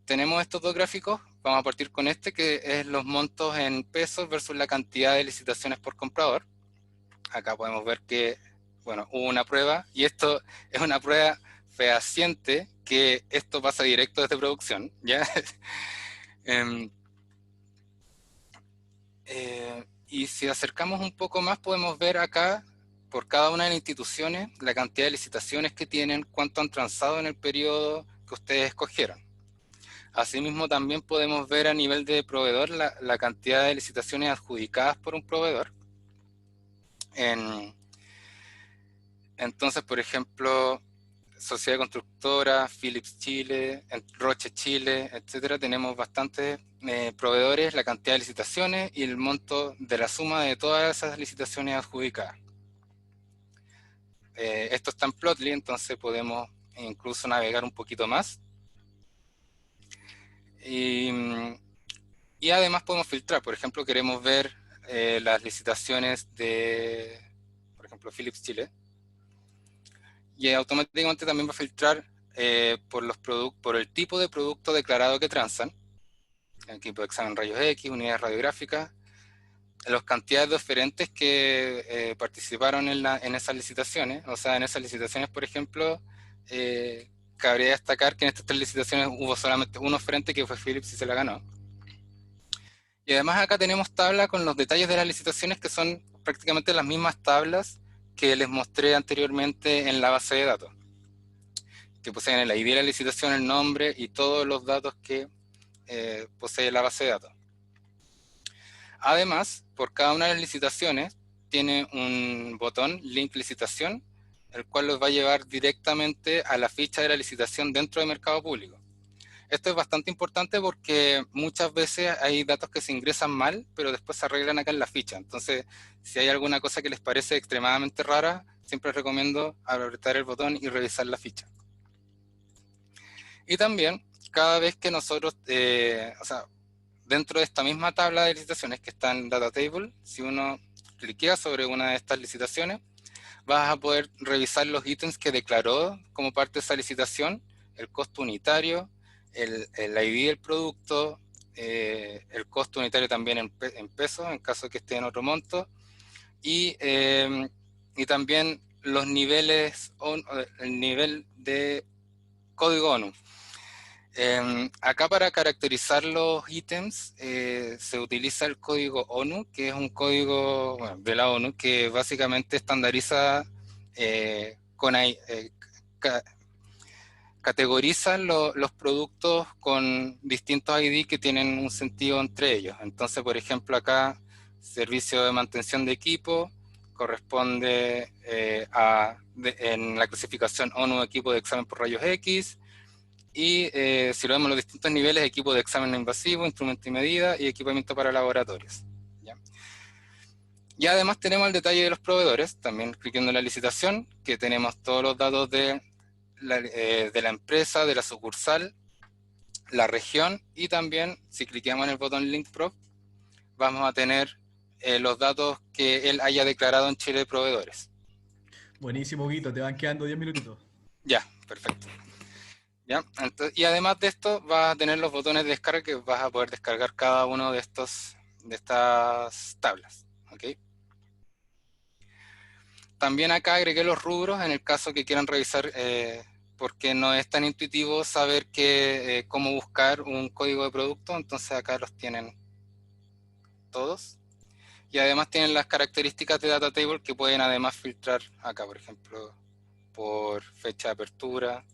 Tenemos estos dos gráficos. Vamos a partir con este, que es los montos en pesos versus la cantidad de licitaciones por comprador. Acá podemos ver que, bueno, hubo una prueba, y esto es una prueba fehaciente que esto pasa directo desde producción, ¿ya? Y si acercamos un poco más, podemos ver acá, por cada una de las instituciones, la cantidad de licitaciones que tienen, cuánto han transado en el periodo que ustedes escogieron. Asimismo, también podemos ver a nivel de proveedor la cantidad de licitaciones adjudicadas por un proveedor. Entonces, por ejemplo, Sociedad Constructora, Philips Chile, Roche Chile, etcétera, tenemos bastantes proveedores, la cantidad de licitaciones y el monto de la suma de todas esas licitaciones adjudicadas. Esto está en Plotly, entonces podemos incluso navegar un poquito más. Y además podemos filtrar, por ejemplo, queremos ver las licitaciones de, por ejemplo, Philips Chile. Y automáticamente también va a filtrar por el tipo de producto declarado que transan, equipo de examen rayos X, unidades radiográficas, las cantidades de oferentes que participaron en esas licitaciones. O sea, en esas licitaciones, por ejemplo, cabría destacar que en estas 3 licitaciones hubo solamente un oferente que fue Philips y se la ganó. Y además acá tenemos tabla con los detalles de las licitaciones que son prácticamente las mismas tablas que les mostré anteriormente en la base de datos, que poseen el ID de la licitación, el nombre y todos los datos que posee la base de datos. Además, por cada una de las licitaciones tiene un botón Link Licitación, el cual los va a llevar directamente a la ficha de la licitación dentro del mercado público. Esto es bastante importante porque muchas veces hay datos que se ingresan mal, pero después se arreglan acá en la ficha. Entonces, si hay alguna cosa que les parece extremadamente rara, siempre recomiendo apretar el botón y revisar la ficha. Y también, cada vez que nosotros, o sea, dentro de esta misma tabla de licitaciones que está en Data Table, si uno cliquea sobre una de estas licitaciones, vas a poder revisar los ítems que declaró como parte de esa licitación, el costo unitario, el ID del producto, el costo unitario también en pesos, en caso de que esté en otro monto, y también los niveles, el nivel de código ONU. Acá para caracterizar los ítems se utiliza el código ONU, que es un código de la ONU que básicamente estandariza, categoriza los productos con distintos ID que tienen un sentido entre ellos. Entonces, por ejemplo, acá servicio de mantención de equipo corresponde en la clasificación ONU equipo de examen por rayos X. Y si lo vemos los distintos niveles, equipo de examen no invasivo, instrumento y medida y equipamiento para laboratorios. ¿Ya? Y además tenemos el detalle de los proveedores, también clicando en la licitación, que tenemos todos los datos de la empresa, de la sucursal, la región, y también si cliqueamos en el botón Link Prop, vamos a tener los datos que él haya declarado en Chile de proveedores. Buenísimo, Guito, te van quedando 10 minutitos. Ya, perfecto. ¿Ya? Entonces, y además de esto vas a tener los botones de descarga que vas a poder descargar cada uno de estas tablas. ¿Okay? También acá agregué los rubros en el caso que quieran revisar, porque no es tan intuitivo saber cómo buscar un código de producto, entonces acá los tienen todos. Y además tienen las características de Data Table que pueden además filtrar acá, por ejemplo, por fecha de apertura.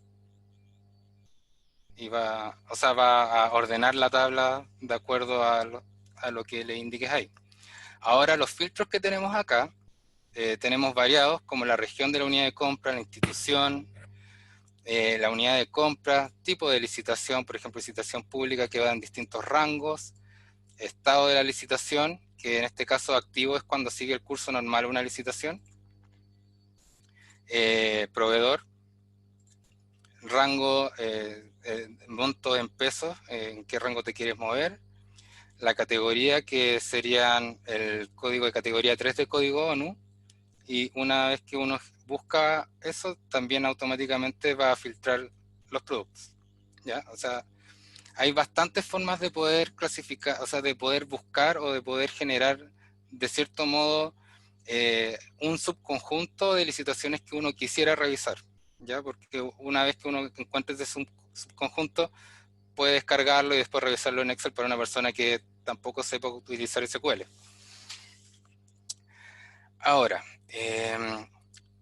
Y va a ordenar la tabla de acuerdo a lo que le indiques ahí. Ahora los filtros que tenemos acá, tenemos variados como la región de la unidad de compra, la institución, la unidad de compra, tipo de licitación, por ejemplo licitación pública que va en distintos rangos, estado de la licitación, que en este caso activo es cuando sigue el curso normal una licitación, proveedor, rango, monto en pesos, en qué rango te quieres mover, la categoría que serían el código de categoría 3 del código ONU, y una vez que uno busca eso, también automáticamente va a filtrar los productos. ¿Ya? O sea, hay bastantes formas de poder clasificar, o sea, de poder buscar o de poder generar, de cierto modo, un subconjunto de licitaciones que uno quisiera revisar. ¿Ya? Porque una vez que uno encuentre ese subconjunto, puede descargarlo y después revisarlo en Excel para una persona que tampoco sepa utilizar SQL. Ahora,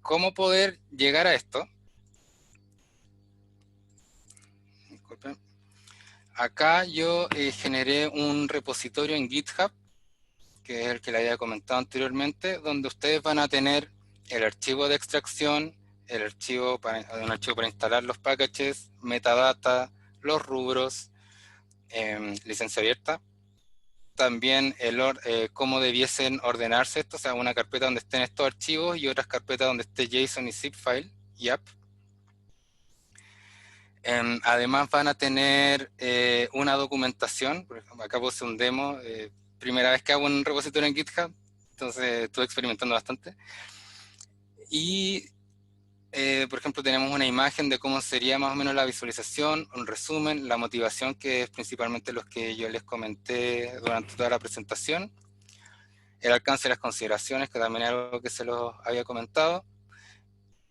¿cómo poder llegar a esto? Disculpen. Acá yo generé un repositorio en GitHub, que es el que le había comentado anteriormente, donde ustedes van a tener el archivo de extracción, un archivo para instalar los packages, metadata, los rubros, licencia abierta. También cómo debiesen ordenarse esto, o sea, una carpeta donde estén estos archivos y otras carpetas donde esté JSON y zip file y app. Además van a tener una documentación, por ejemplo, acá puse un demo, primera vez que hago un repositorio en GitHub, entonces estuve experimentando bastante. Y, por ejemplo, tenemos una imagen de cómo sería más o menos la visualización, un resumen, la motivación, que es principalmente los que yo les comenté durante toda la presentación, el alcance de las consideraciones, que también es algo que se los había comentado,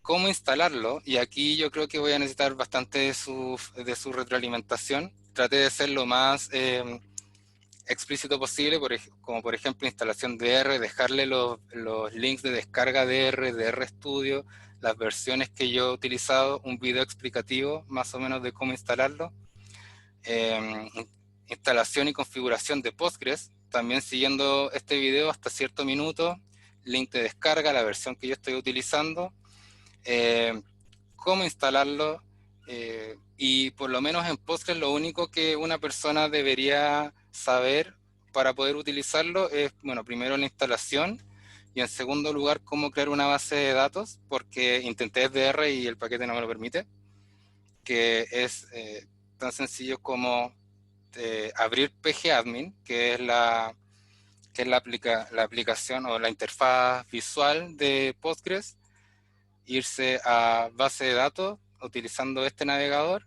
cómo instalarlo, y aquí yo creo que voy a necesitar bastante de su retroalimentación. Traté de ser lo más explícito posible, como por ejemplo instalación de R, dejarle los links de descarga de RStudio, las versiones que yo he utilizado, un video explicativo más o menos de cómo instalarlo, instalación y configuración de Postgres, también siguiendo este video hasta cierto minuto, link de descarga, la versión que yo estoy utilizando, cómo instalarlo, y por lo menos en Postgres lo único que una persona debería saber para poder utilizarlo es, bueno, primero la instalación, y en segundo lugar cómo crear una base de datos, porque intenté SDR y el paquete no me lo permite, que es tan sencillo como abrir pgadmin, que es la aplicación o la interfaz visual de Postgres, irse a base de datos utilizando este navegador,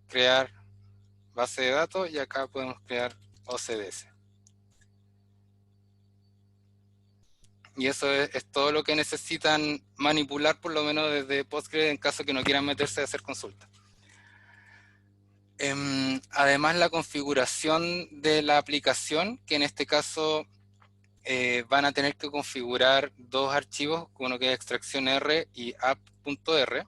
crear base de datos, y acá podemos crear OCDS. Y eso es todo lo que necesitan manipular, por lo menos desde Postgres, en caso que no quieran meterse a hacer consulta. Además, la configuración de la aplicación, que en este caso van a tener que configurar dos archivos, uno que es extracción R y app.r,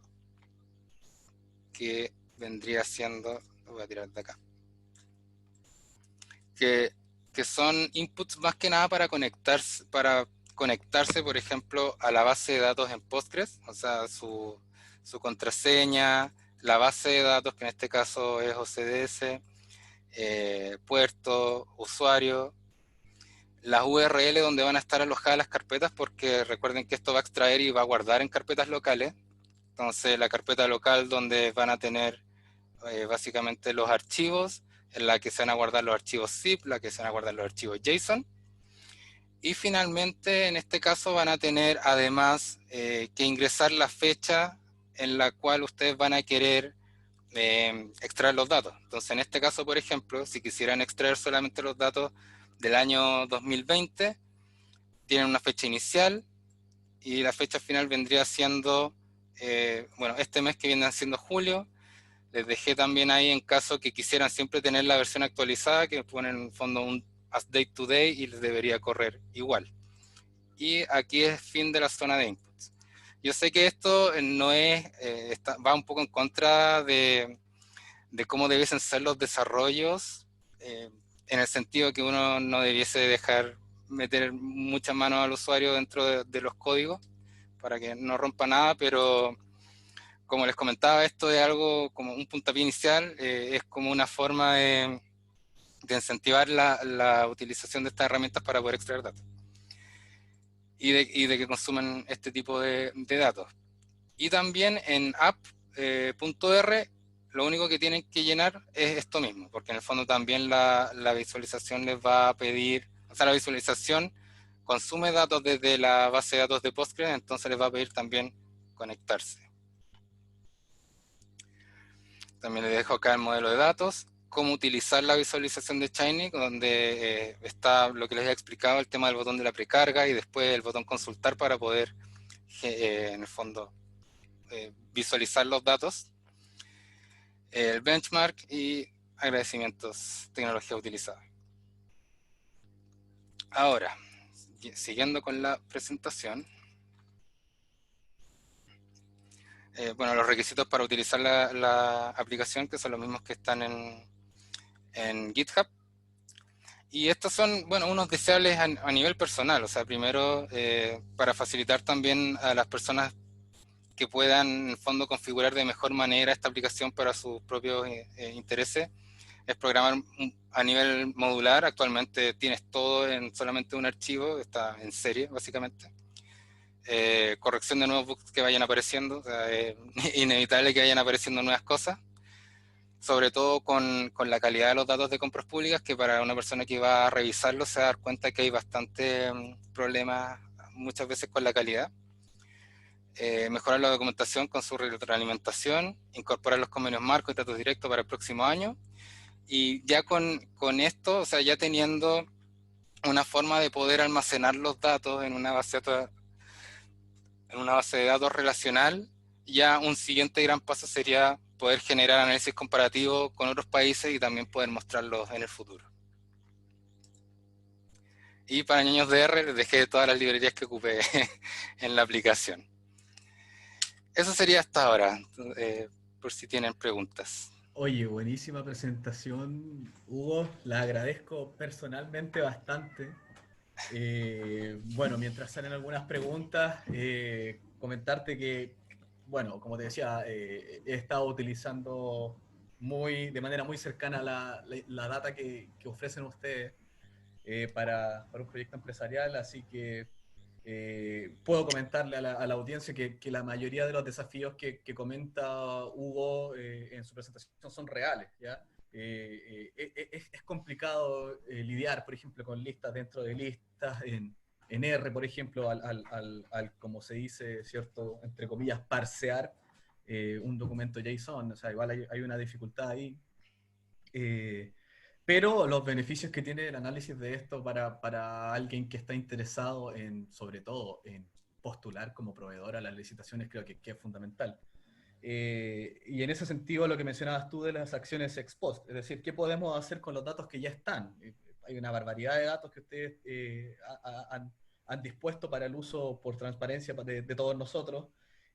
que vendría siendo, lo voy a tirar de acá, que son inputs más que nada para conectarse, por ejemplo, a la base de datos en Postgres, o sea, su contraseña, la base de datos, que en este caso es OCDS, puerto, usuario, las URL donde van a estar alojadas las carpetas, porque recuerden que esto va a extraer y va a guardar en carpetas locales. Entonces, la carpeta local donde van a tener básicamente los archivos, en la que se van a guardar los archivos zip, la que se van a guardar los archivos JSON. Y finalmente, en este caso, van a tener además que ingresar la fecha en la cual ustedes van a querer extraer los datos. Entonces, en este caso, por ejemplo, si quisieran extraer solamente los datos del año 2020, tienen una fecha inicial, y la fecha final vendría siendo, bueno, este mes que viene siendo julio. Les dejé también ahí en caso que quisieran siempre tener la versión actualizada, que ponen en el fondo un as date today y les debería correr igual. Y aquí es fin de la zona de inputs. Yo sé que esto no es, va un poco en contra de cómo debiesen ser los desarrollos, en el sentido que uno no debiese dejar meter muchas manos al usuario dentro de los códigos para que no rompa nada, pero como les comentaba, esto es algo como un puntapié inicial, es como una forma de incentivar la utilización de estas herramientas para poder extraer datos, y de que consumen este tipo de datos. Y también en app.r, lo único que tienen que llenar es esto mismo, porque en el fondo también la visualización les va a pedir, o sea, la visualización consume datos desde la base de datos de Postgres, entonces les va a pedir también conectarse. También les dejo acá el modelo de datos, cómo utilizar la visualización de Shiny, donde está lo que les he explicado, el tema del botón de la precarga y después el botón consultar para poder, en el fondo, visualizar los datos, el benchmark y agradecimientos, tecnología utilizada. Ahora, siguiendo con la presentación, bueno, los requisitos para utilizar la aplicación, que son los mismos que están en GitHub. Y estos son, bueno, unos deseables a nivel personal, o sea, primero, para facilitar también a las personas que puedan, en el fondo, configurar de mejor manera esta aplicación para sus propios intereses, es programar a nivel modular. Actualmente tienes todo en solamente un archivo, está en serie, básicamente. Corrección de nuevos bugs que vayan apareciendo, o sea, es inevitable que vayan apareciendo nuevas cosas, sobre todo con la calidad de los datos de compras públicas, que para una persona que va a revisarlo se va a dar cuenta que hay bastante problemas muchas veces con la calidad. Mejorar la documentación con su retroalimentación, incorporar los convenios marcos y datos directos para el próximo año, y ya con esto, o sea, ya teniendo una forma de poder almacenar los datos en una base de datos relacional, ya un siguiente gran paso sería poder generar análisis comparativo con otros países y también poder mostrarlos en el futuro. Y para niños de R les dejé todas las librerías que ocupé en la aplicación. Eso sería hasta ahora, por si tienen preguntas. Oye, buenísima presentación, Hugo. La agradezco personalmente bastante. Bueno, mientras salen algunas preguntas, comentarte que, bueno, como te decía, he estado utilizando de manera muy cercana la data que ofrecen ustedes para un proyecto empresarial, así que puedo comentarle a la audiencia que la mayoría de los desafíos que comenta Hugo en su presentación son reales, ¿ya? Es complicado lidiar, por ejemplo, con listas dentro de listas, en R, por ejemplo, como se dice, ¿cierto? Entre comillas, parsear un documento JSON, o sea, igual hay una dificultad ahí. Eh, pero los beneficios que tiene el análisis de esto para alguien que está interesado en, sobre todo, en postular como proveedor a las licitaciones, creo que es fundamental. Y en ese sentido, lo que mencionabas tú de las acciones ex post, es decir, ¿qué podemos hacer con los datos que ya están? Hay una barbaridad de datos que ustedes han dispuesto para el uso por transparencia de todos nosotros.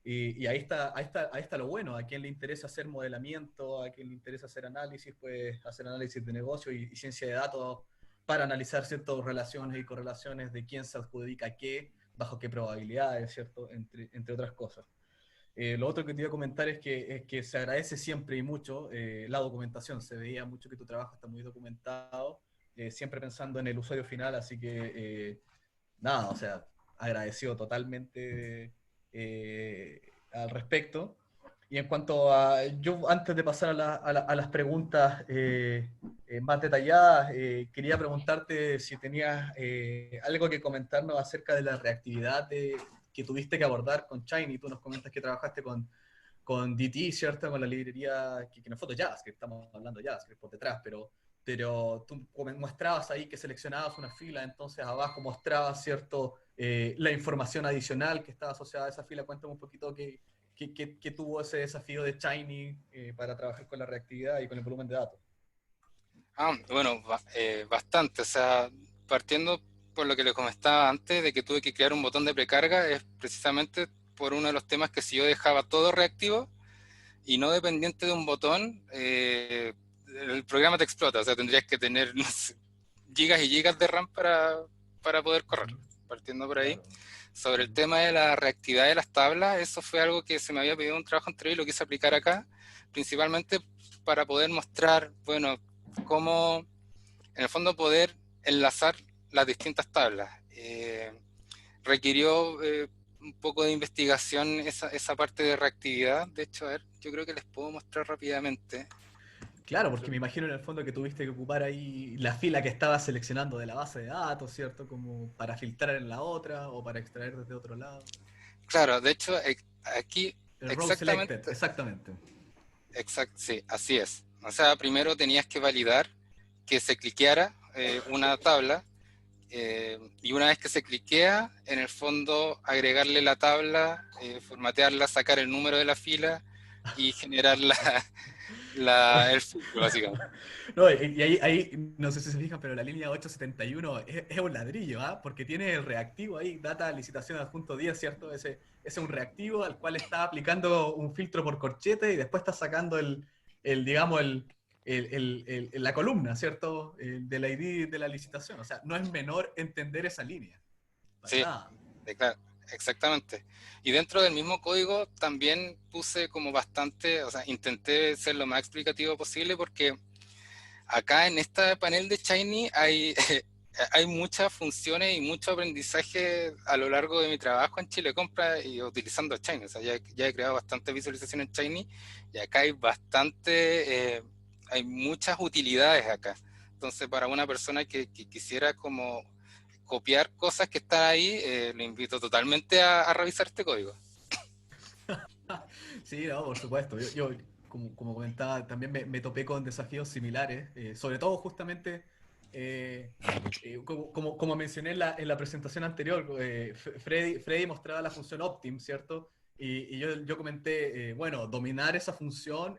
Y ahí está lo bueno. A quien le interesa hacer modelamiento, a quien le interesa hacer análisis, pues hacer análisis de negocio y ciencia de datos para analizar ciertas relaciones y correlaciones de quién se adjudica qué, bajo qué probabilidades, ¿cierto? Entre otras cosas. Lo otro que te iba a comentar es que se agradece siempre y mucho la documentación. Se veía mucho que tu trabajo está muy documentado, siempre pensando en el usuario final, así que nada, o sea, agradecido totalmente al respecto. Y en cuanto a, yo antes de pasar a las preguntas más detalladas, quería preguntarte si tenías algo que comentarnos acerca de la reactividad que tuviste que abordar con Shiny. Tú nos comentas que trabajaste con DT, ¿cierto? Con la librería, que no fue de JavaScript, estamos hablando de JavaScript por detrás, pero tú mostrabas ahí que seleccionabas una fila, entonces abajo mostrabas, ¿cierto? La información adicional que estaba asociada a esa fila. Cuéntame un poquito qué tuvo ese desafío de Shiny para trabajar con la reactividad y con el volumen de datos. Bueno, bastante, o sea, partiendo por lo que les comentaba antes, de que tuve que crear un botón de precarga, es precisamente por uno de los temas que si yo dejaba todo reactivo y no dependiente de un botón, el programa te explota, o sea, tendrías que tener no sé, gigas y gigas de RAM para poder correr, partiendo por ahí. Claro. Sobre el tema de la reactividad de las tablas, eso fue algo que se me había pedido un trabajo anterior y lo quise aplicar acá, principalmente para poder mostrar, bueno, cómo en el fondo poder enlazar las distintas tablas. Requirió un poco de investigación esa parte de reactividad. De hecho, a ver, yo creo que les puedo mostrar rápidamente. Claro, porque me imagino en el fondo que tuviste que ocupar ahí la fila que estabas seleccionando de la base de datos, ¿cierto? Como para filtrar en la otra o para extraer desde otro lado. Claro, de hecho, aquí El row selected, exactamente, exactamente. sí, así es. O sea, primero tenías que validar que se cliqueara una tabla y una vez que se cliquea, en el fondo agregarle la tabla, formatearla, sacar el número de la fila y generar el filtro, básicamente. No, y ahí, no sé si se fijan, pero la línea 871 es un ladrillo, ¿ah? Porque tiene el reactivo ahí, data licitación adjunto 10, ¿cierto? Ese es un reactivo al cual está aplicando un filtro por corchete y después está sacando digamos, la columna, ¿cierto? Del ID de la licitación. O sea, no es menor entender esa línea. Para Sí, nada. claro, exactamente. Y dentro del mismo código también puse como bastante, o sea, intenté ser lo más explicativo posible porque acá en este panel de Shiny hay, hay muchas funciones y mucho aprendizaje a lo largo de mi trabajo en Chile Compra y utilizando Shiny. O sea, ya he creado bastante visualización en Shiny y acá hay bastante, hay muchas utilidades acá. Entonces, para una persona que quisiera como copiar cosas que están ahí, le invito totalmente a revisar este código. Sí, no, por supuesto. Como comentaba, también me topé con desafíos similares, sobre todo justamente, como mencioné en la presentación anterior, Freddy mostraba la función Optim, ¿cierto? Y yo comenté, bueno, dominar esa función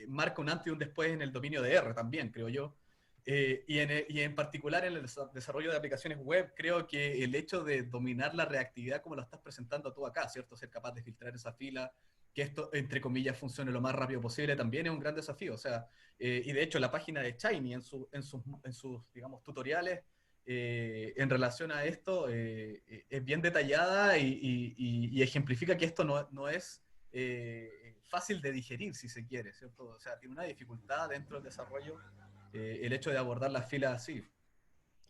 marca un antes y un después en el dominio de R también, creo yo. Y en particular en el desarrollo de aplicaciones web, creo que el hecho de dominar la reactividad como lo estás presentando tú acá, ¿cierto? Ser capaz de filtrar esa fila, que esto, entre comillas, funcione lo más rápido posible, también es un gran desafío. O sea, y de hecho la página de Shiny en sus digamos, tutoriales en relación a esto es bien detallada y ejemplifica que esto no es fácil de digerir, si se quiere, ¿cierto? O sea, tiene una dificultad dentro del desarrollo el hecho de abordar las filas así.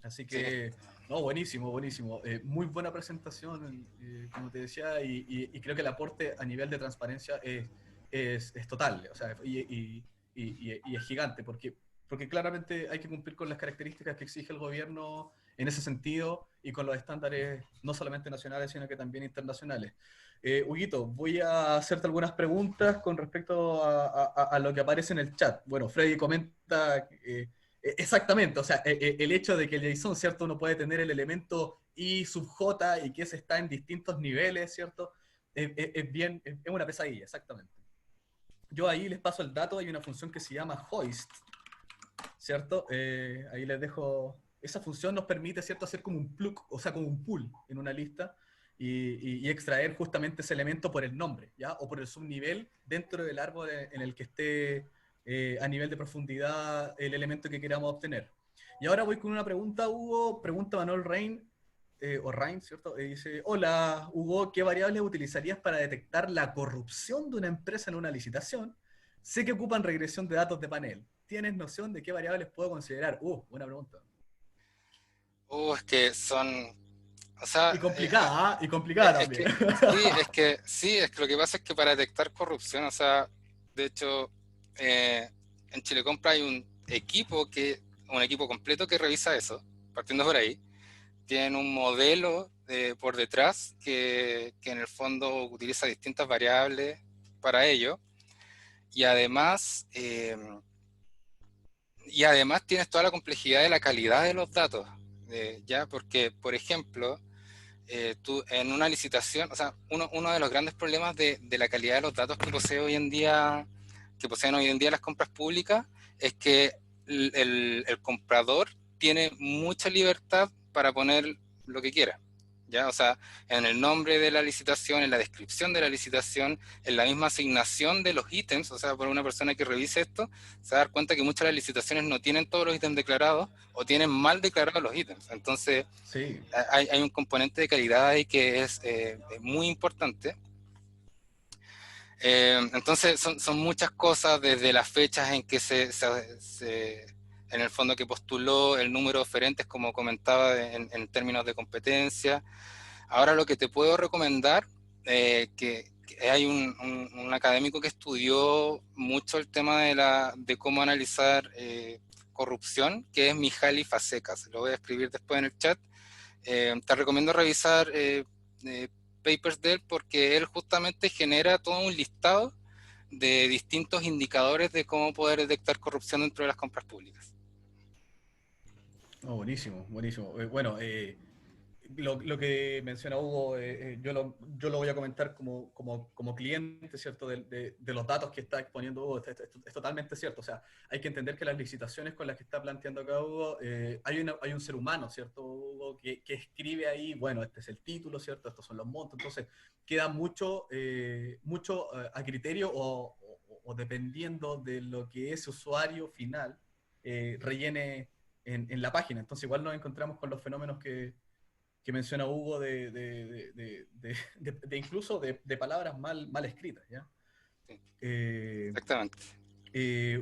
Así Sí, que, no, buenísimo, buenísimo. Muy buena presentación, como te decía, y creo que el aporte a nivel de transparencia es total, o sea, y es gigante, porque claramente hay que cumplir con las características que exige el gobierno en ese sentido y con los estándares no solamente nacionales, sino que también internacionales. Huguito, voy a hacerte algunas preguntas con respecto a lo que aparece en el chat. Bueno, Freddy comenta exactamente, o sea, el hecho de que el JSON, ¿cierto? Uno puede tener el elemento I sub J y que ese está en distintos niveles, ¿cierto? Es una pesadilla, exactamente. Yo ahí les paso el dato, hay una función que se llama hoist, ¿cierto? Ahí les dejo, esa función nos permite, ¿cierto? Hacer como un plug, o sea, como un pool en una lista y extraer justamente ese elemento por el nombre, ¿ya? O por el subnivel dentro del árbol en el que esté a nivel de profundidad el elemento que queramos obtener. Y ahora voy con una pregunta, Hugo, pregunta Manuel Rein, o Rein, ¿cierto? Dice, hola, Hugo, ¿qué variables utilizarías para detectar la corrupción de una empresa en una licitación? Sé que ocupan regresión de datos de panel. ¿Tienes noción de qué variables puedo considerar? Buena pregunta. es que son, o sea, Y complicada, ¿ah? Y complicada es también. que sí, es que lo que pasa es que para detectar corrupción, o sea, de hecho, en Chile Compra hay un equipo completo que revisa eso, partiendo por ahí. Tienen un modelo por detrás que en el fondo utiliza distintas variables para ello. Y además, tienes toda la complejidad de la calidad de los datos, ¿ya? Porque, por ejemplo, tú en una licitación, o sea, uno de los grandes problemas de la calidad de los datos que poseen hoy en día las compras públicas, es que el comprador tiene mucha libertad para poner lo que quiera. ¿Ya? O sea, en el nombre de la licitación, en la descripción de la licitación, en la misma asignación de los ítems, o sea, por una persona que revise esto, se va a dar cuenta que muchas de las licitaciones no tienen todos los ítems declarados o tienen mal declarados los ítems. Entonces, Sí, hay un componente de calidad ahí que es muy importante. Entonces son muchas cosas, desde las fechas en que en el fondo que postuló, el número de oferentes, como comentaba, en términos de competencia. Ahora lo que te puedo recomendar, que hay un académico que estudió mucho el tema de cómo analizar corrupción, que es Mihaly Fazekas. Lo voy a escribir después en el chat. Te recomiendo revisar papers de él porque él justamente genera todo un listado de distintos indicadores de cómo poder detectar corrupción dentro de las compras públicas. buenísimo, buenísimo. Bueno, lo que menciona Hugo, yo lo voy a comentar como cliente, ¿cierto? De los datos que está exponiendo Hugo, es totalmente cierto. O sea, hay que entender que las licitaciones con las que está planteando acá Hugo, hay un ser humano, ¿cierto, Hugo? Que escribe ahí, bueno, este es el título, ¿cierto? Estos son los montos. Entonces, queda mucho a criterio o dependiendo de lo que ese usuario final rellene en la página. Entonces igual nos encontramos con los fenómenos que menciona Hugo de incluso de palabras mal escritas, ¿ya? Sí, Eh, exactamente.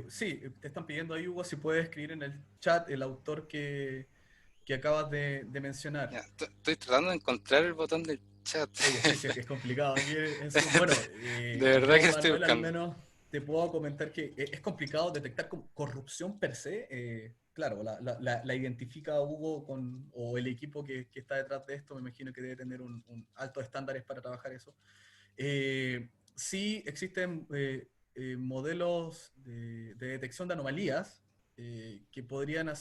sí, te están pidiendo ahí, Hugo, si puedes escribir en el chat el autor que acabas de mencionar. Ya, estoy tratando de encontrar el botón del chat. Oye, sí, sí, es complicado. Aquí bueno, De verdad que yo, lo estoy Manuel, al buscando. menos te puedo comentar que es complicado detectar corrupción per se. Claro, la identifica Hugo o el equipo que está detrás de esto, me imagino que debe tener un altos estándares para trabajar eso. Sí existen modelos de detección de anomalías que podrían,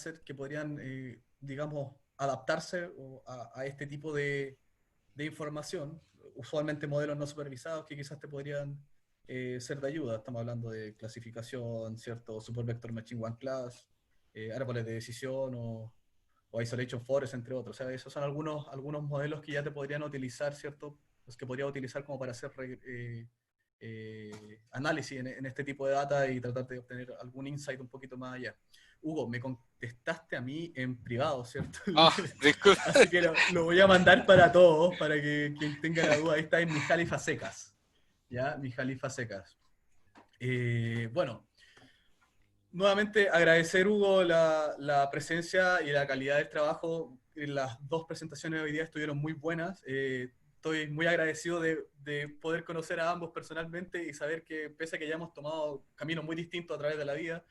digamos, adaptarse a este tipo de información, usualmente modelos no supervisados que quizás te podrían ser de ayuda. Estamos hablando de clasificación, ¿cierto? Super Vector Machine One Class, árboles de decisión o Isolation Forest, entre otros. O sea, esos son algunos modelos que ya te podrían utilizar, ¿cierto? Los que podría utilizar como para hacer análisis en este tipo de data y tratar de obtener algún insight un poquito más allá. Hugo, me contestaste a mí en privado, ¿cierto? Oh, disculpa. Así que lo voy a mandar para todos, para que quien tenga la duda. Ahí está en Mijaly Facecas. ¿Ya? Mijaly Facecas. Bueno, nuevamente agradecer, Hugo, la presencia y la calidad del trabajo. Las dos presentaciones de hoy día estuvieron muy buenas. Estoy muy agradecido de poder conocer a ambos personalmente y saber que pese a que ya hemos tomado caminos muy distintos a través de la vida,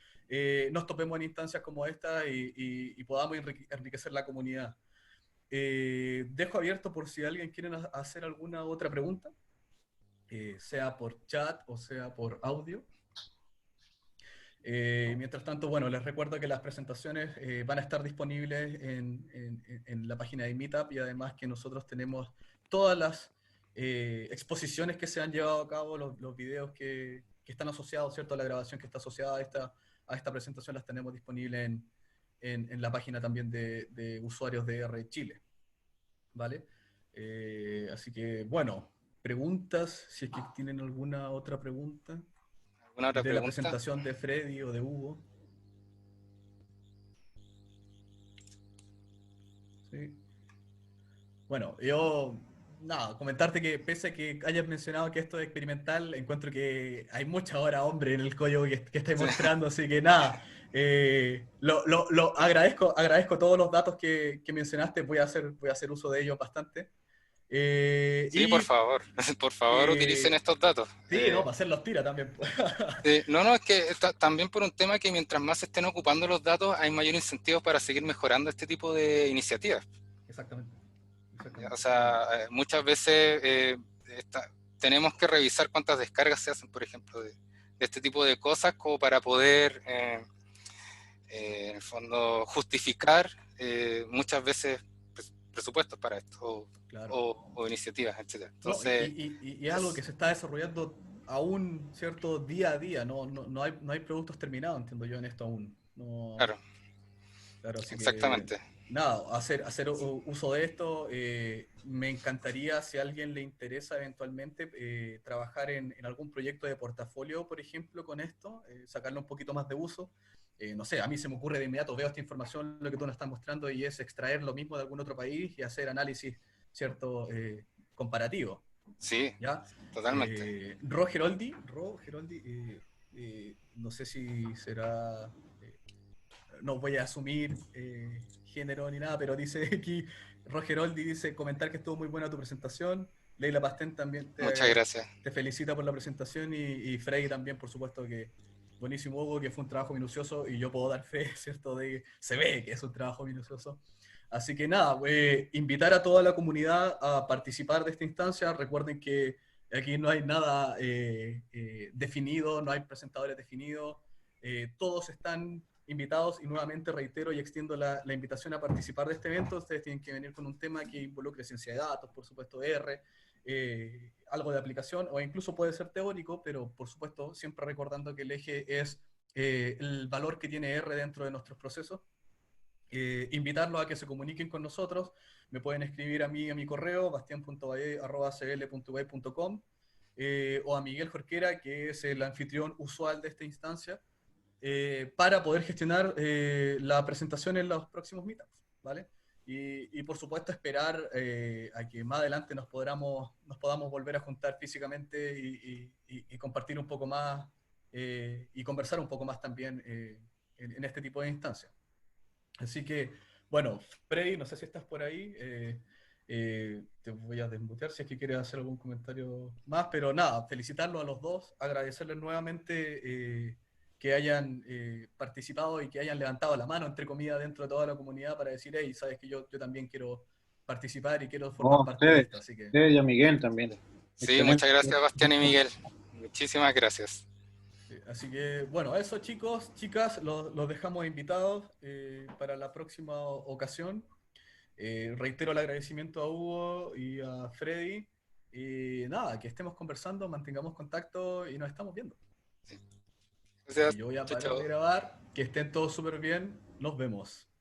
nos topemos en instancias como esta y podamos enriquecer la comunidad. Dejo abierto por si alguien quiere hacer alguna otra pregunta, sea por chat o sea por audio. Mientras tanto, bueno, les recuerdo que las presentaciones van a estar disponibles en la página de Meetup y además que nosotros tenemos todas las exposiciones que se han llevado a cabo, los videos que están asociados, ¿cierto? La grabación que está asociada a esta presentación las tenemos disponibles en la página también de usuarios de R Chile, ¿vale? Así que, bueno, preguntas, si es que tienen alguna otra pregunta ¿Alguna otra de la pregunta? presentación de Freddy o de Hugo. Sí. Bueno, yo, nada, comentarte que pese a que hayas mencionado que esto es experimental, encuentro que hay mucha hora, hombre, en el código que estáis Sí. mostrando, así que nada, lo agradezco todos los datos que mencionaste, voy a hacer uso de ellos bastante. Sí, por Y favor, por favor utilicen estos datos. sí, no, para hacer los tira también. No, no, es que también por un tema que mientras más se estén ocupando los datos, hay mayor incentivo para seguir mejorando este tipo de iniciativas. Exactamente, O exactamente. No, sea, muchas veces tenemos que revisar cuántas descargas se hacen, por ejemplo, de este tipo de cosas, como para poder, en el fondo, justificar muchas veces presupuestos para esto, claro. o iniciativas, etc. No, Entonces, y es algo que se está desarrollando aún, ¿cierto? Día a día, no hay productos terminados, entiendo yo, en esto aún. No, claro, claro, así que, exactamente. nada, hacer uso de esto. Me encantaría, si a alguien le interesa eventualmente, trabajar en algún proyecto de portafolio, por ejemplo, con esto, sacarle un poquito más de uso. No sé, a mí se me ocurre de inmediato, veo esta información, lo que tú nos estás mostrando, y es extraer lo mismo de algún otro país y hacer análisis, ¿cierto? Comparativo. Sí, ¿Ya? totalmente. Ro Geroldi, no sé si será, no voy a asumir género ni nada, pero dice aquí, Ro Geroldi dice, comentar que estuvo muy buena tu presentación, Leila Pastén también Muchas gracias. te felicita por la presentación y Frey también, por supuesto, que buenísimo, Hugo, que fue un trabajo minucioso y yo puedo dar fe, ¿cierto? Se ve que es un trabajo minucioso. Así que nada, invitar a toda la comunidad a participar de esta instancia. Recuerden que aquí no hay nada definido, no hay presentadores definidos. Todos están invitados y nuevamente reitero y extiendo la invitación a participar de este evento. Ustedes tienen que venir con un tema que involucre ciencia de datos, por supuesto R, algo de aplicación o incluso puede ser teórico, pero por supuesto siempre recordando que el eje es el valor que tiene R dentro de nuestros procesos. Invitarlos a que se comuniquen con nosotros. Me pueden escribir a mí a mi correo, bastian.valle@cl.ub.com. o a Miguel Jorquera, que es el anfitrión usual de esta instancia, para poder gestionar la presentación en los próximos meetups, ¿vale? Y por supuesto esperar a que más adelante nos podamos volver a juntar físicamente y compartir un poco más y conversar un poco más también en este tipo de instancias. Así que, bueno, Freddy, no sé si estás por ahí. Te voy a desmutear si es que quieres hacer algún comentario más, pero nada, felicitarlos a los dos, agradecerles nuevamente que hayan participado y que hayan levantado la mano, entre comillas, dentro de toda la comunidad para decir, hey, sabes que yo también quiero participar y quiero formar No, parte de ustedes, esto, así que ustedes y a Miguel también. Sí, Excelente. muchas gracias, Bastián y Miguel. Muchísimas gracias. sí, así que, bueno, eso chicos, chicas, los dejamos invitados para la próxima ocasión. Reitero el agradecimiento a Hugo y a Freddy. Y nada, que estemos conversando, mantengamos contacto y nos estamos viendo. Así que Gracias. yo voy a Chao, parar de chao. grabar. Que estén todos súper bien. Nos vemos.